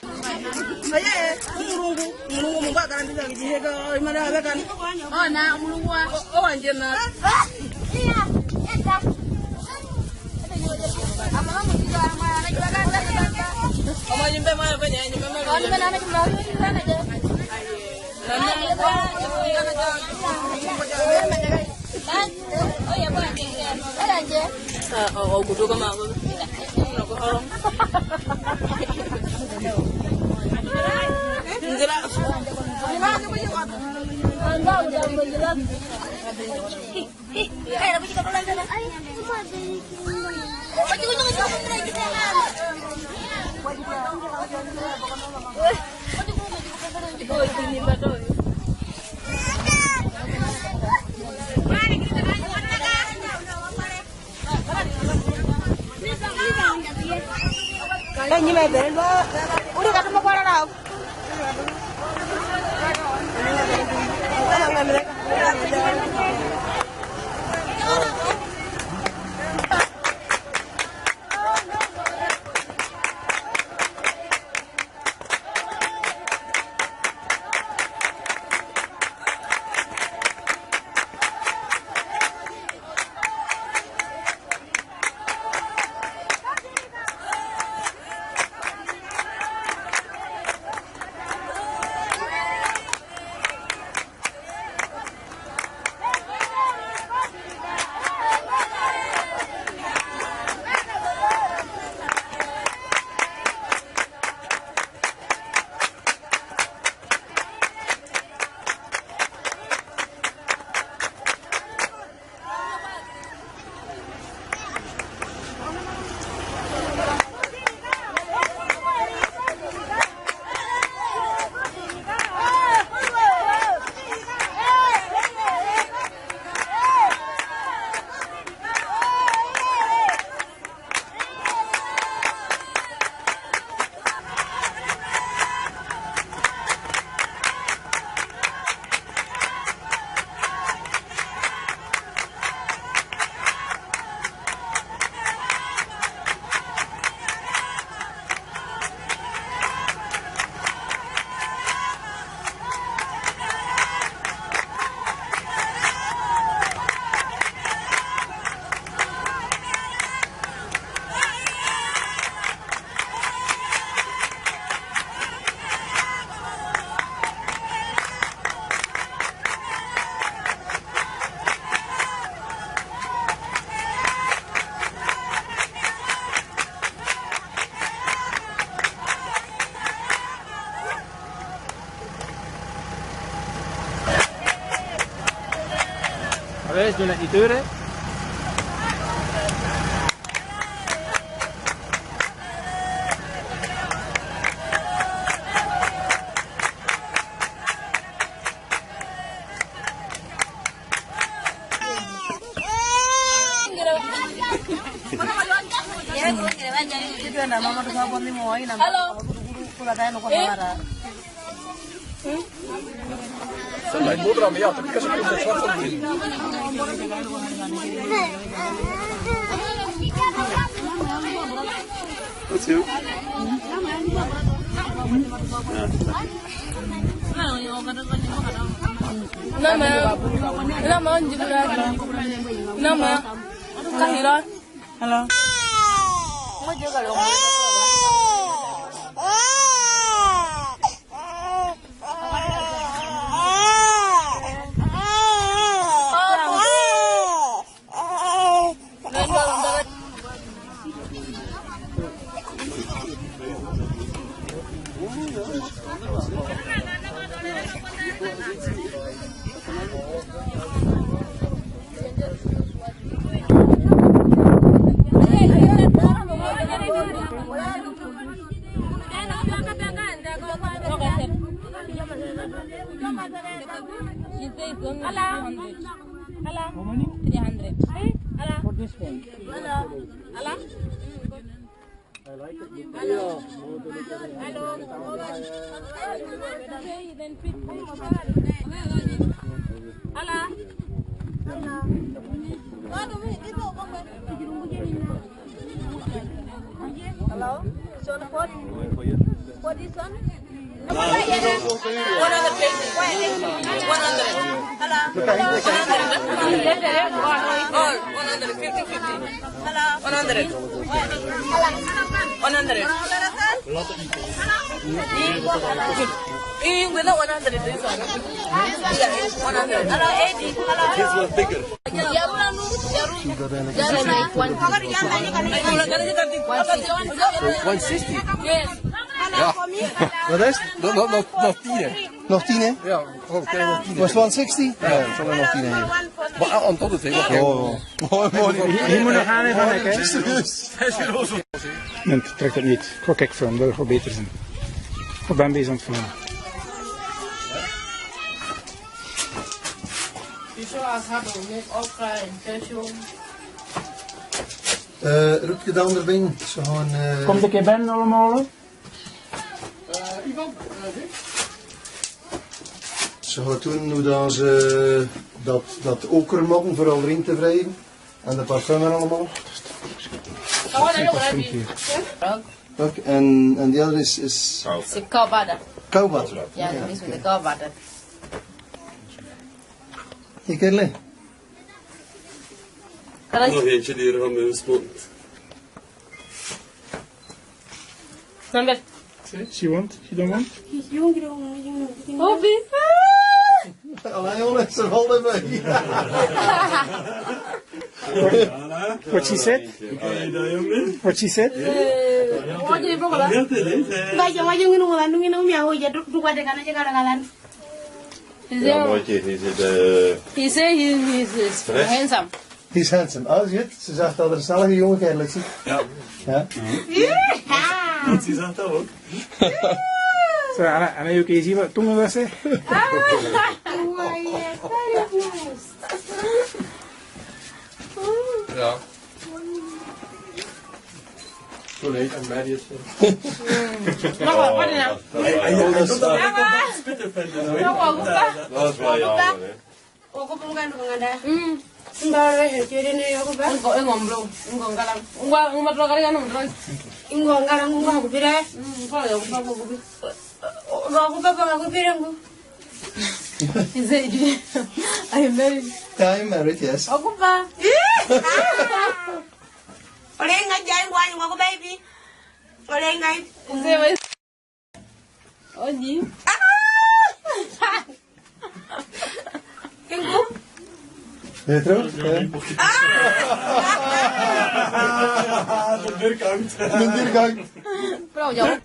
Allee, doe net niet deur, hè. Mijn moeder aan mij had, ik kan zo goed zwart van doen. Wat zo? Hello. How many? 300. For this one. I like it. Hello. So the for this one? 160? Yes. Ja. Wat is het? Nog 10 hè? Nog 10 hè? Ja, oké, nog 10. Was het 160? Ja, het zal er nog 10 hè. Maar aan tot het hè? Hier moet nog aan even hè? Serieus? Nee, trek dat niet. Ga kijk voor hem, dat gaat beter zijn. Ik ben bezig aan het filmen. Roep je dan erbij? Zo gewoon... Komt een keer binnen allemaal? Ze gaan doen hoe dan ze dat oker maken voor al erin te wrijven. En de parfum allemaal. Oké, en die andere is Koudwater. koudwater. Ja, dat is met de koudwater. Je kerle. Nog eentje leren van mijn spot. She want? She don't want? Hobby. Alleen jongens, er valt erbij. What she said? What she said? He said he's handsome. He's handsome. Oh, shit. Ze zegt dat er een snellige jongen kennelijk zit. Ja. Ja. Dat is aan het ook. Zo, Anna, je kan zien wat tongen was hè? Ja. Zo leuk en married. Wat is nou? Dat is wel jammer hè. Are you married? Yeah, I'm married, yes. Okupa. Olenga jai wani wako baby. Olenga. Sewe. Oji. Kengo. Ben je terug? De deur hangt. De deur hangt. Bro, jou.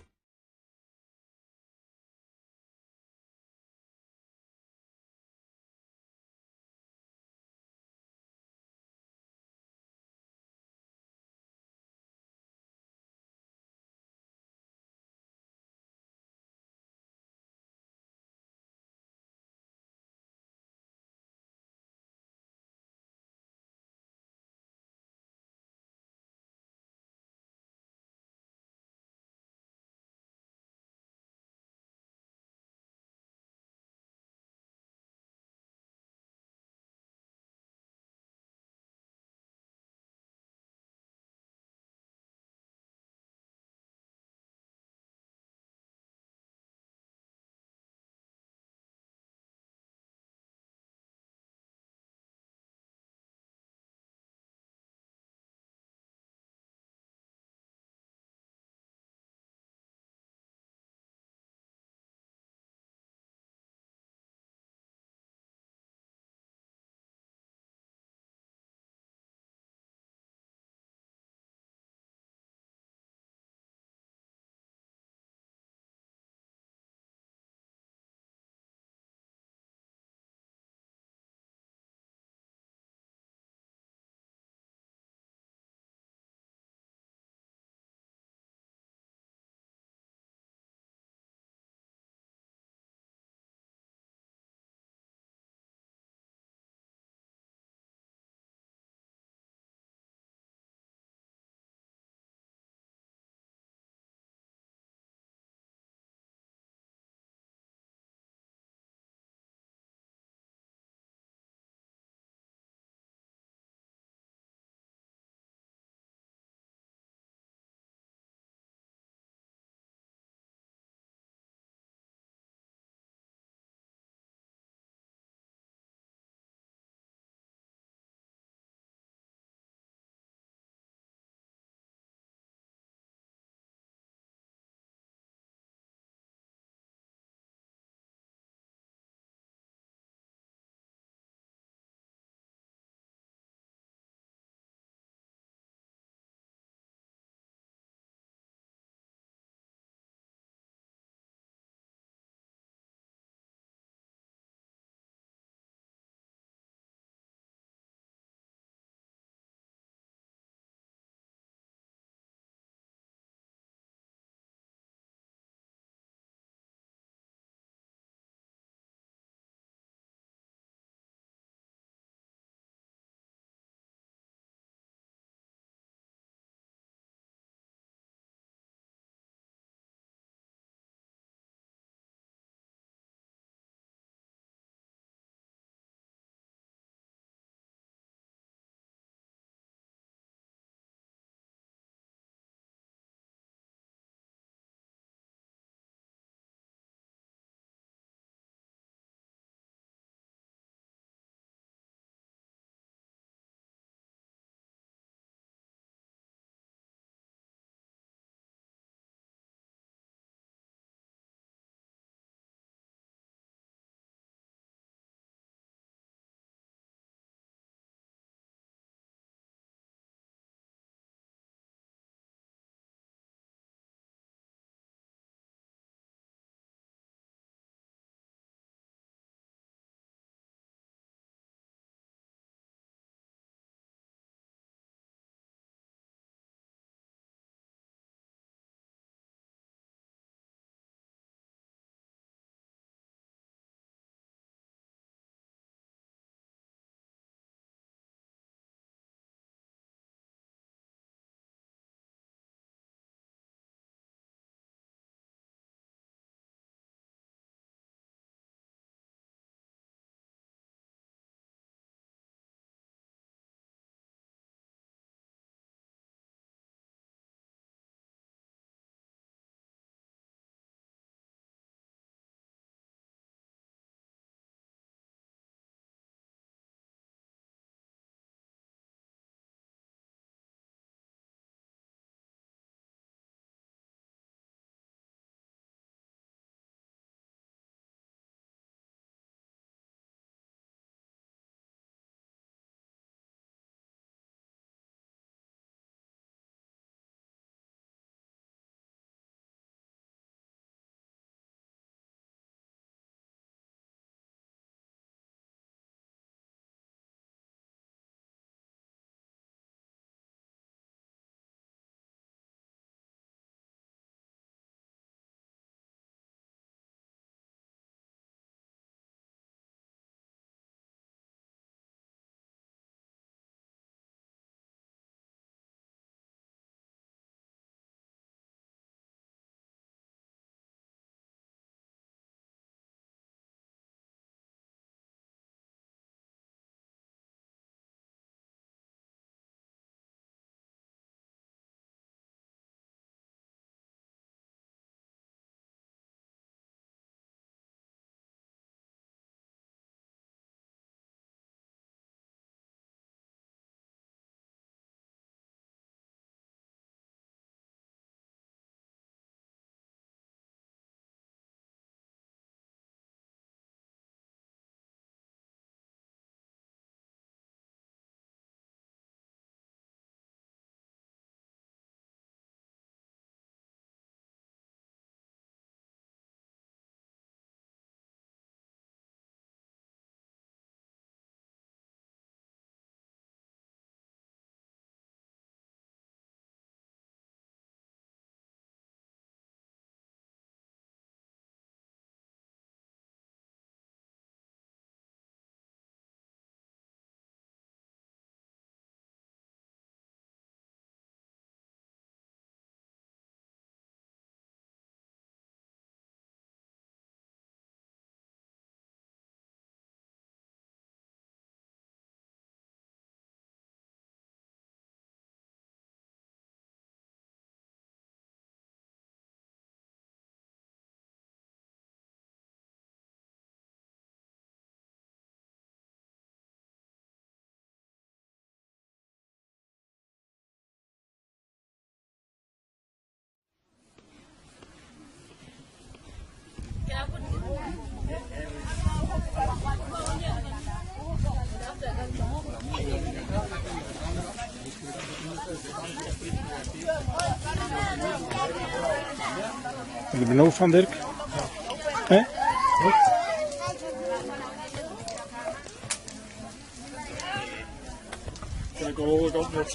De benauwd van Dirk? Hè? Kijk, al hoor ik ook nog.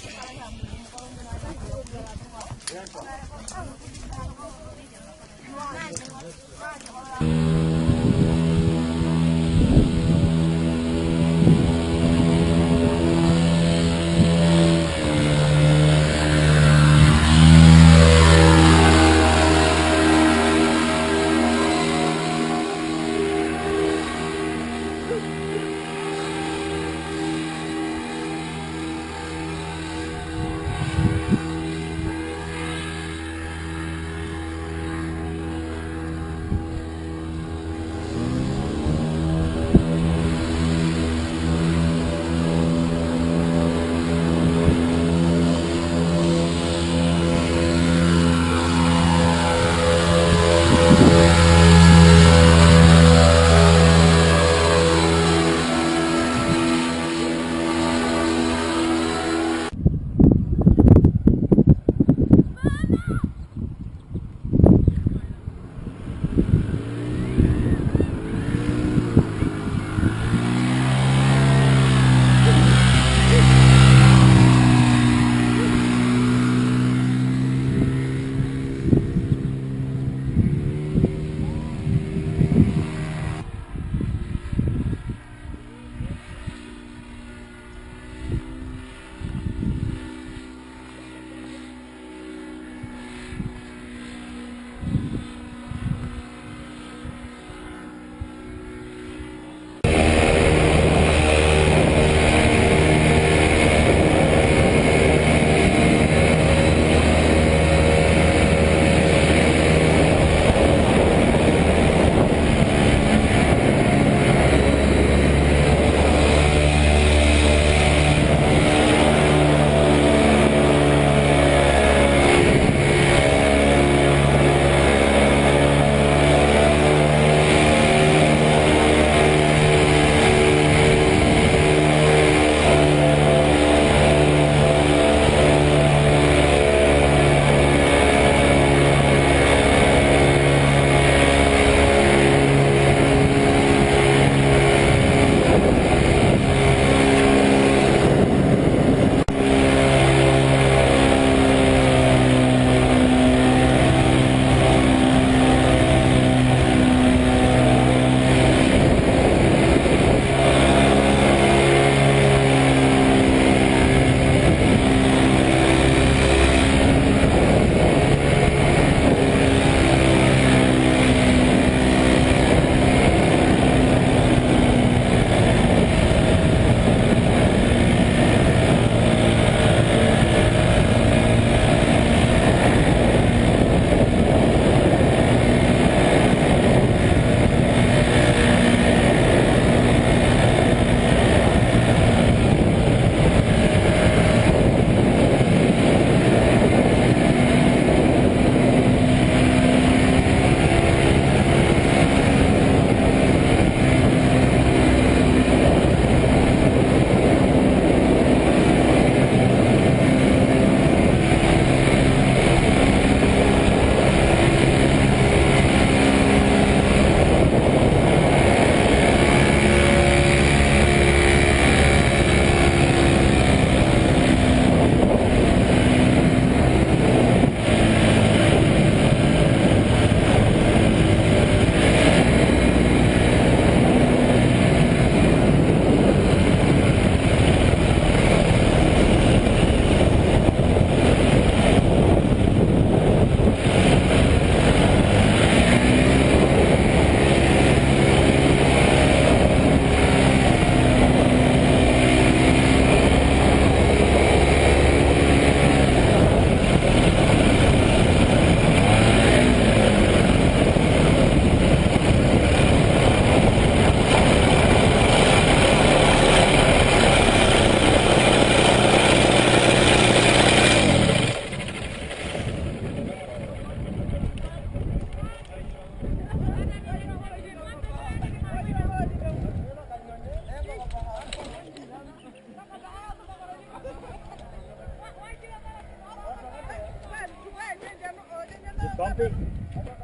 bumpy?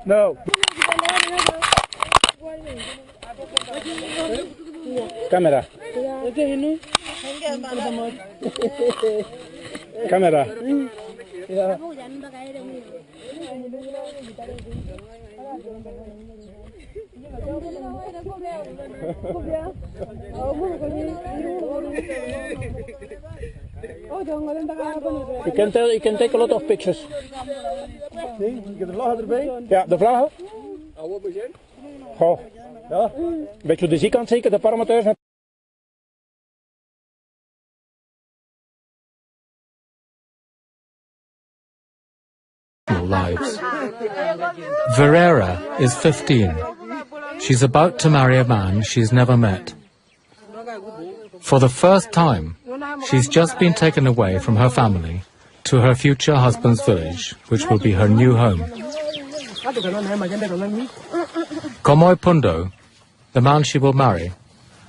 No. Camera. Camera. Yeah. You can take a lot of pictures. See, je hebt de vlaggen erbij. Ja, de vlaggen. Goh. Ja. Beetje op de zijkant zeker, de parameters. Lives. Verera is 15. She's about to marry a man she's never met. For the first time, she's just been taken away from her family to her future husband's village, which will be her new home. Komoi Pundo, the man she will marry,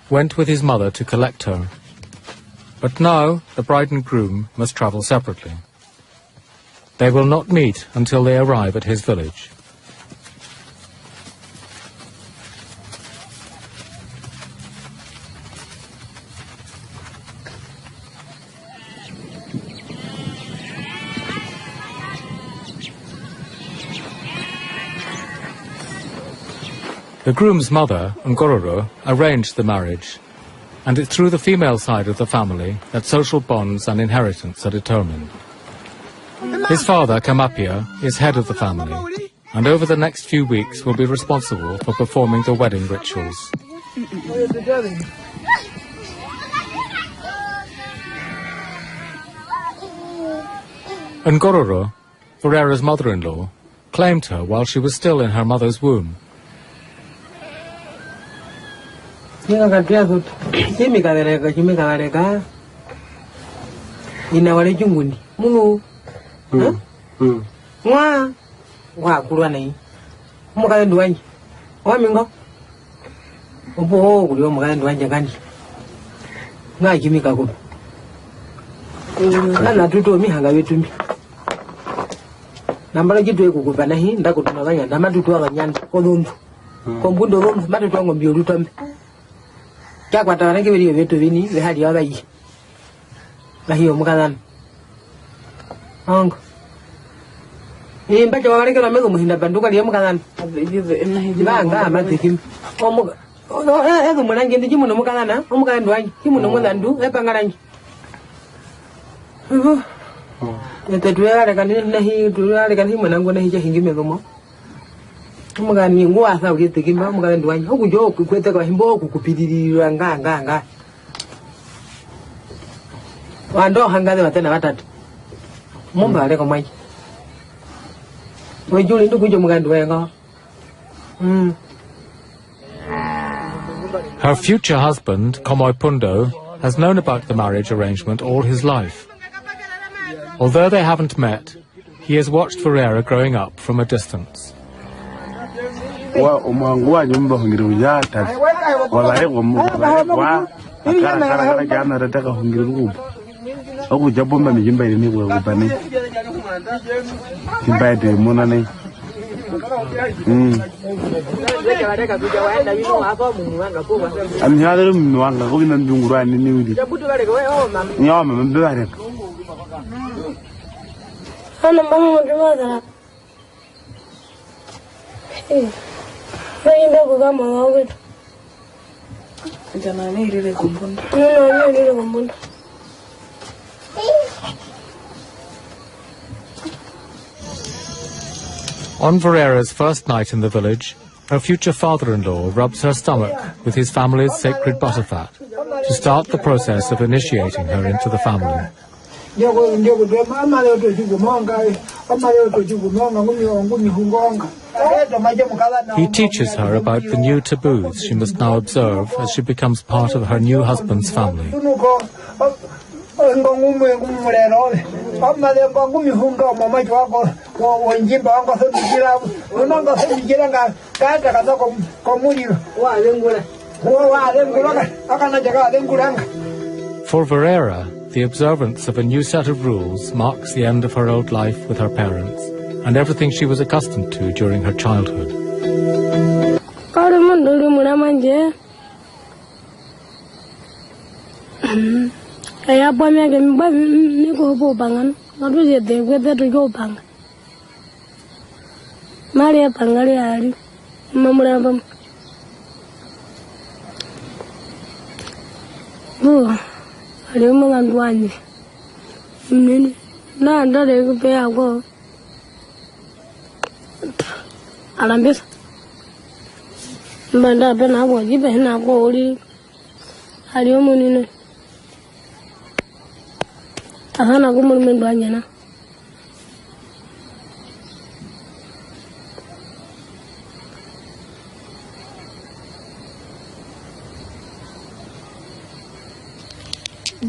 went with his mother to collect her. But now the bride and groom must travel separately. They will not meet until they arrive at his village. The groom's mother, Ngororo, arranged the marriage, and it's through the female side of the family that social bonds and inheritance are determined. His father, Kamapia, is head of the family, and over the next few weeks will be responsible for performing the wedding rituals. Ngororo, Verera's mother-in-law, claimed her while she was still in her mother's womb. Wa kulwa nei muka ndwanyi wa mingo obo kulwa muka ndwanje kandi nga kimika ko kana tuto mi hanga betumbi nambala kitwe kukupana hi ndakutuna banya ndamatutu abanyanda kolundu kombundo lombu matutu ngo mbyo lutombe kyakwata banake bili beto bini behali abayi bahiyo muka Ong. Imbaca wawareke na mego muhinda banduka liya mukazana. Banga matikim. Omuga. Ezo mwanange ndi kimuno mukazana. Omuga ndwanyi. Kimuno mwanandu. Epangaranyi. Nete tuyale kanini mwanangu na hija hingi mego mo. Omuga ni nguwa sa ukite kimba. Omuga ndwanyi. Okujo kukwete kwa himbo kukupidiri nga. Wando hangaze watena watatu. Her future husband, Komoi Pundo, has known about the marriage arrangement all his life. Although they haven't met, he has watched Verera growing up from a distance. Aku jabo mami jimba ini gua bani. Jimba de monane. Am hada muanga ko binan dungura ni niudi. Nyawa mama mbare. Ana mama ndimada. Ngai ndo kama wawe. Jana ni ile kumbunda. No, ile kumbunda. On Verera's first night in the village, her future father-in-law rubs her stomach with his family's sacred butterfat to start the process of initiating her into the family. He teaches her about the new taboos she must now observe as she becomes part of her new husband's family. For Verera, the observance of a new set of rules marks the end of her old life with her parents and everything she was accustomed to during her childhood. Maria Pangaliari, Mamma. Oh, I don't want one. No, don't pay a go. Alambis. But I've been out, you've been out, I don't want I can't go movement by Yana.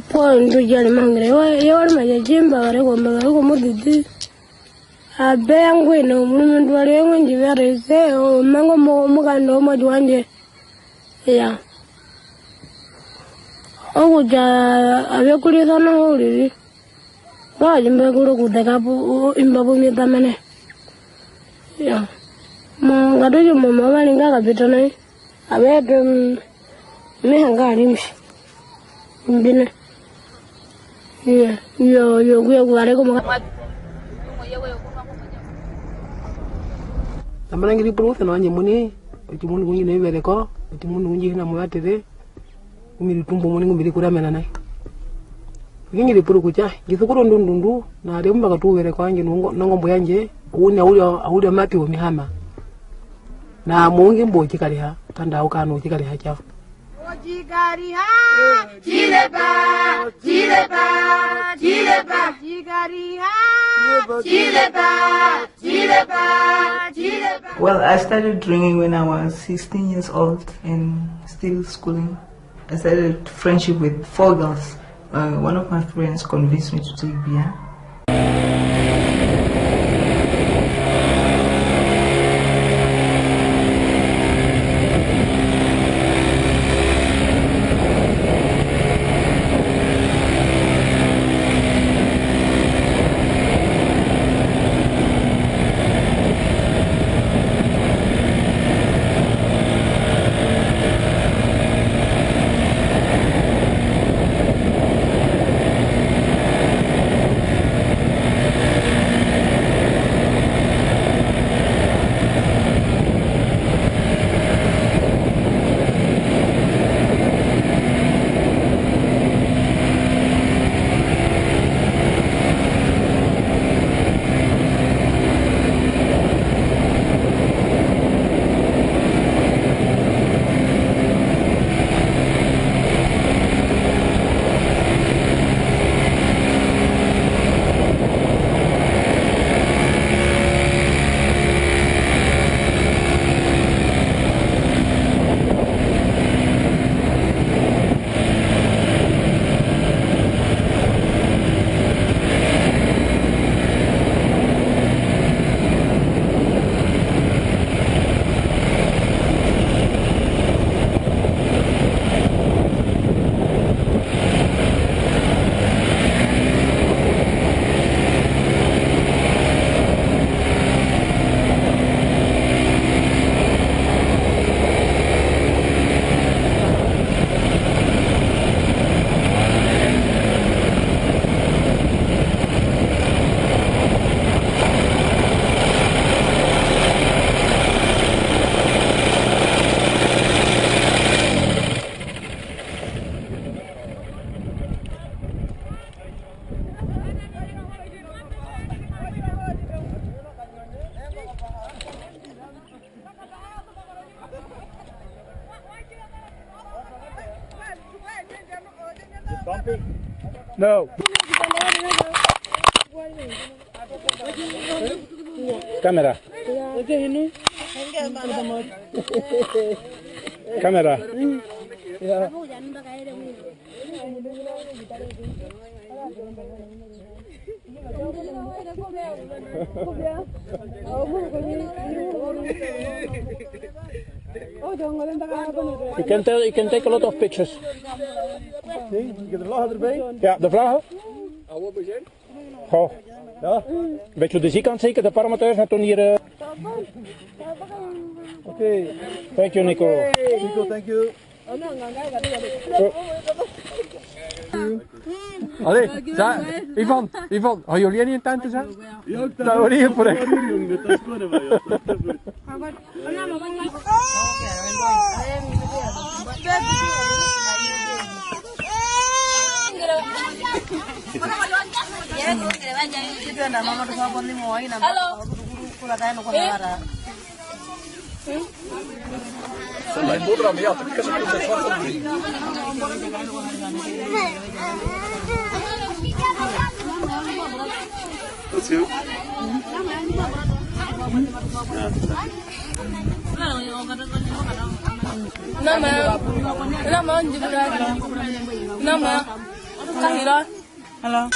Point to Jerry you're my gym, but I won't do a bang win, no movement, when you very say, oh, Mango Mogan, no much one day. Yeah. Oh, I will put it on holy. Why, you may go to the couple in Babu Tamane. Yeah. I do you, Mamma, and got a bit on it. I read me and got him. Dinner. Yeah, you will go. Amanangiri puluth no anye muni otimuni kunyi ne vele ko otimuni kunyi na muatete umiri tumbo muni ngumiri kura mena nai ngiri pulu kucha githukuro ndundundu na ale mba katu vele ko anje nongombo yanje uni aulia mapi wo mihama na mungi mbo chikaliha tanda ukano chikaliha chafu Jigariha, Jilepa, Jilepa, Jilepa, Jigariha, Jilepa, Jilepa, Jilepa. Well, I started drinking when I was 16 years old and still schooling. I started friendship with 4 girls. One of my friends convinced me to take beer. Bumpy? No. Camera. Camera. Yeah. You can take a lot of pictures. See, je hebt de vlaggen erbij. Ja, de vlaggen. Goh, ja. Weet je de ziekenkant zeker, de parameters naar toen hier... Oké. Thank you, Nico. Nico, thank you. Allee, Ivan, gaan jullie niet in tenten zijn? Ja, dat hoor je voor dat is goed, ja. Mijn moeder aan mij had, ik kan ze niet zeggen wat doen. Dat is goed. Hello.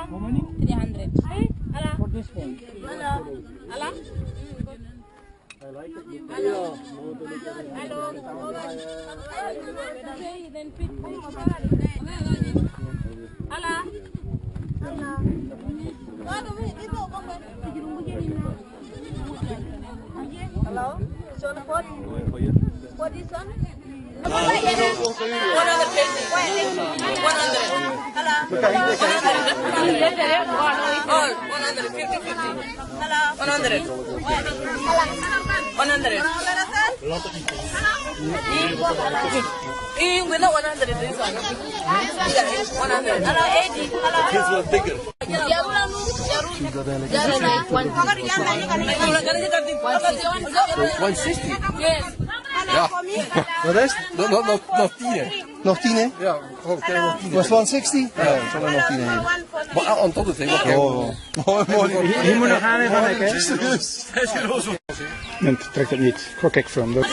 How many? 300. For this one. I like it. Hello? So the what? What is on? 100 Hello. 100. With the 100 this one. 100. Hello, 80. This one bigger. 160. Yes. Ja. Wat is het? Nog 10 hè? Nog 10 hè? Ja, kijk nog 10. Was 160? Ja, ik zal er nog 10 heen. Maar aan tot het hè? Hier moet nog gaan even lekker. Serieus? Nee, trek dat niet. Ga kijk film.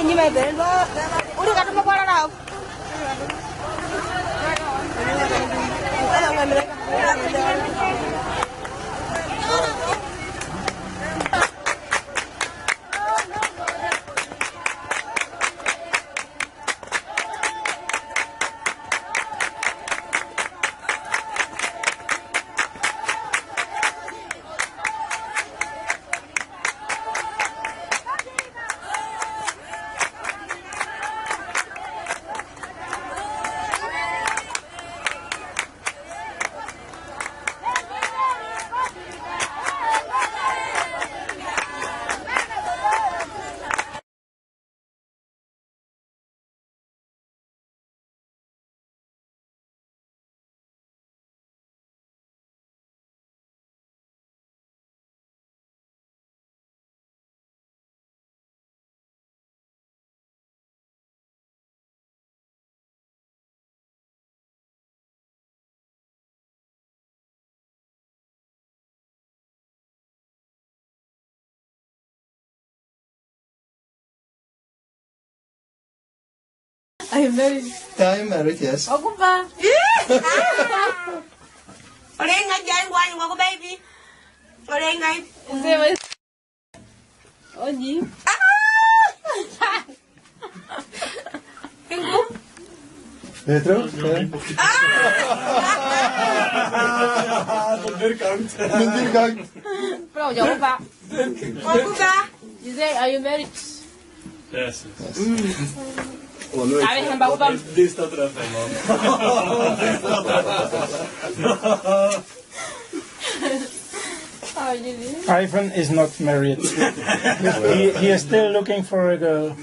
Như vậy về đó. Udah kata mau keluar dah. Are you married? Yeah, I'm married, yes. Ako ba? Orang ngay dyan, wala ko baby. Orang ngay. Oji. Tengku. Petro? Mendirgang. Bro, jawab Pak. Aku ba? You say, are you married? Yes. Oh, no. Are you married? Det står träffen, man. Ivan is not married. He is still looking for a girl.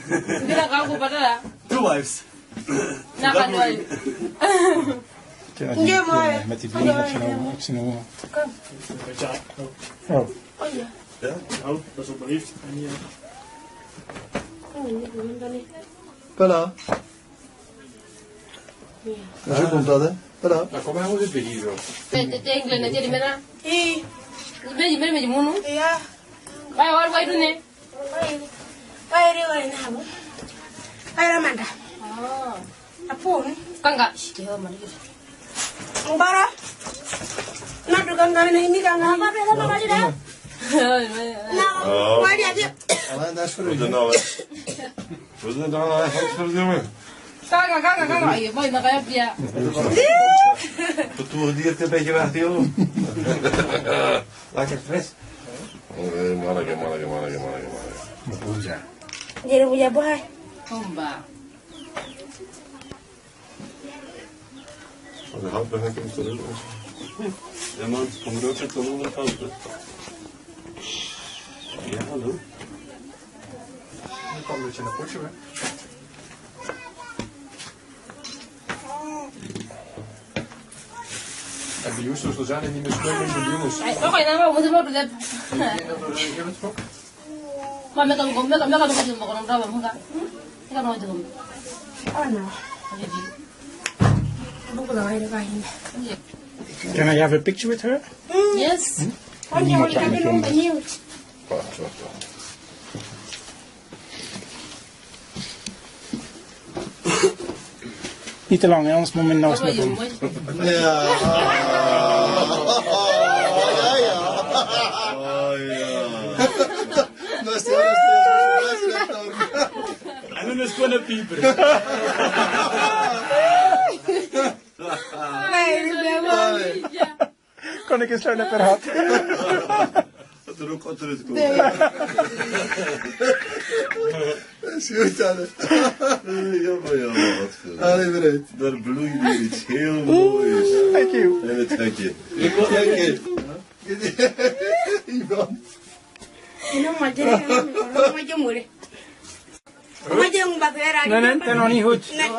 Bilang kamu pada 2 wives. Nak kan doi. Dia met die vrienden op zijn ogen. Oh. Oh ja. Ja, nou, dat is op mijn liefst. Voilà. Zo komt dat, hè? Voilà. Nou, kom maar, hoe zit het hier zo? Het Engels aja di mana? Ih. Beji beji munu. Iya. Baik orang baik tu ni. Baik dia orang nak apa? Baik ramai dah. Oh. Apa ni? Kangga. Dia mana dia? Bara. Nak tu kangga ini kangga apa? Apa nama dia dah? Nah, mana dia dia? Ah, dat is voor u. Wat is er nou eigenlijk voor doen? Kangga. Ayo, boy nak kaya dia. De toerdiert een beetje weg, joh. Lekker fris. Manneke. Boeza. Dia punya boy. Komba. De hand ben ik hem te doen. Ja man, kom er ook uit de andere kant. Ja, hallo. Nu komt het je naar potje, hè? En de Justus, er zijn er niet meer spullen in de jongens. Oke, nama mo semua tu dah. Ma mereka tu macam orang berapa muka? Mereka mau tu. Oh no. Buku dah ada kain. Can I have a picture with her? Yes. Oh, dia boleh kata nombor ni. Niet te lang, hè, anders moet mijn naast met hem. Ja. En dan is gewoon een pieper. Kon ik eens zo naar per had? Dat er ook wat terug komt. Dat is goed, Anne. Jammer, wat goed. Allee, bereid. Daar bloeit hier iets heel moois. Thank you. En het hekje. Ivan. Ini macam mure. Macam batera. Nee, dat is nog niet goed. Dat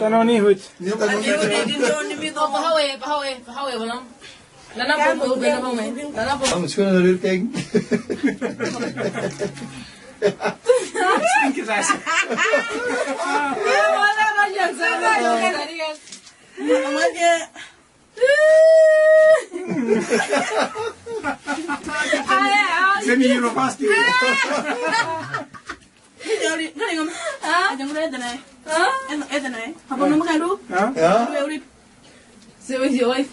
is nog niet goed. Pahawe, belam. Nana pun benar benar. Nana pun. Gaan we schoenen naar u kijken? Stinkersas. Zet me hier nog vast. Apa nama kamu? Ja? Where's your wife?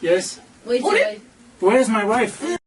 Yes. Where's your wife? Where is my wife?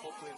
Hopefully,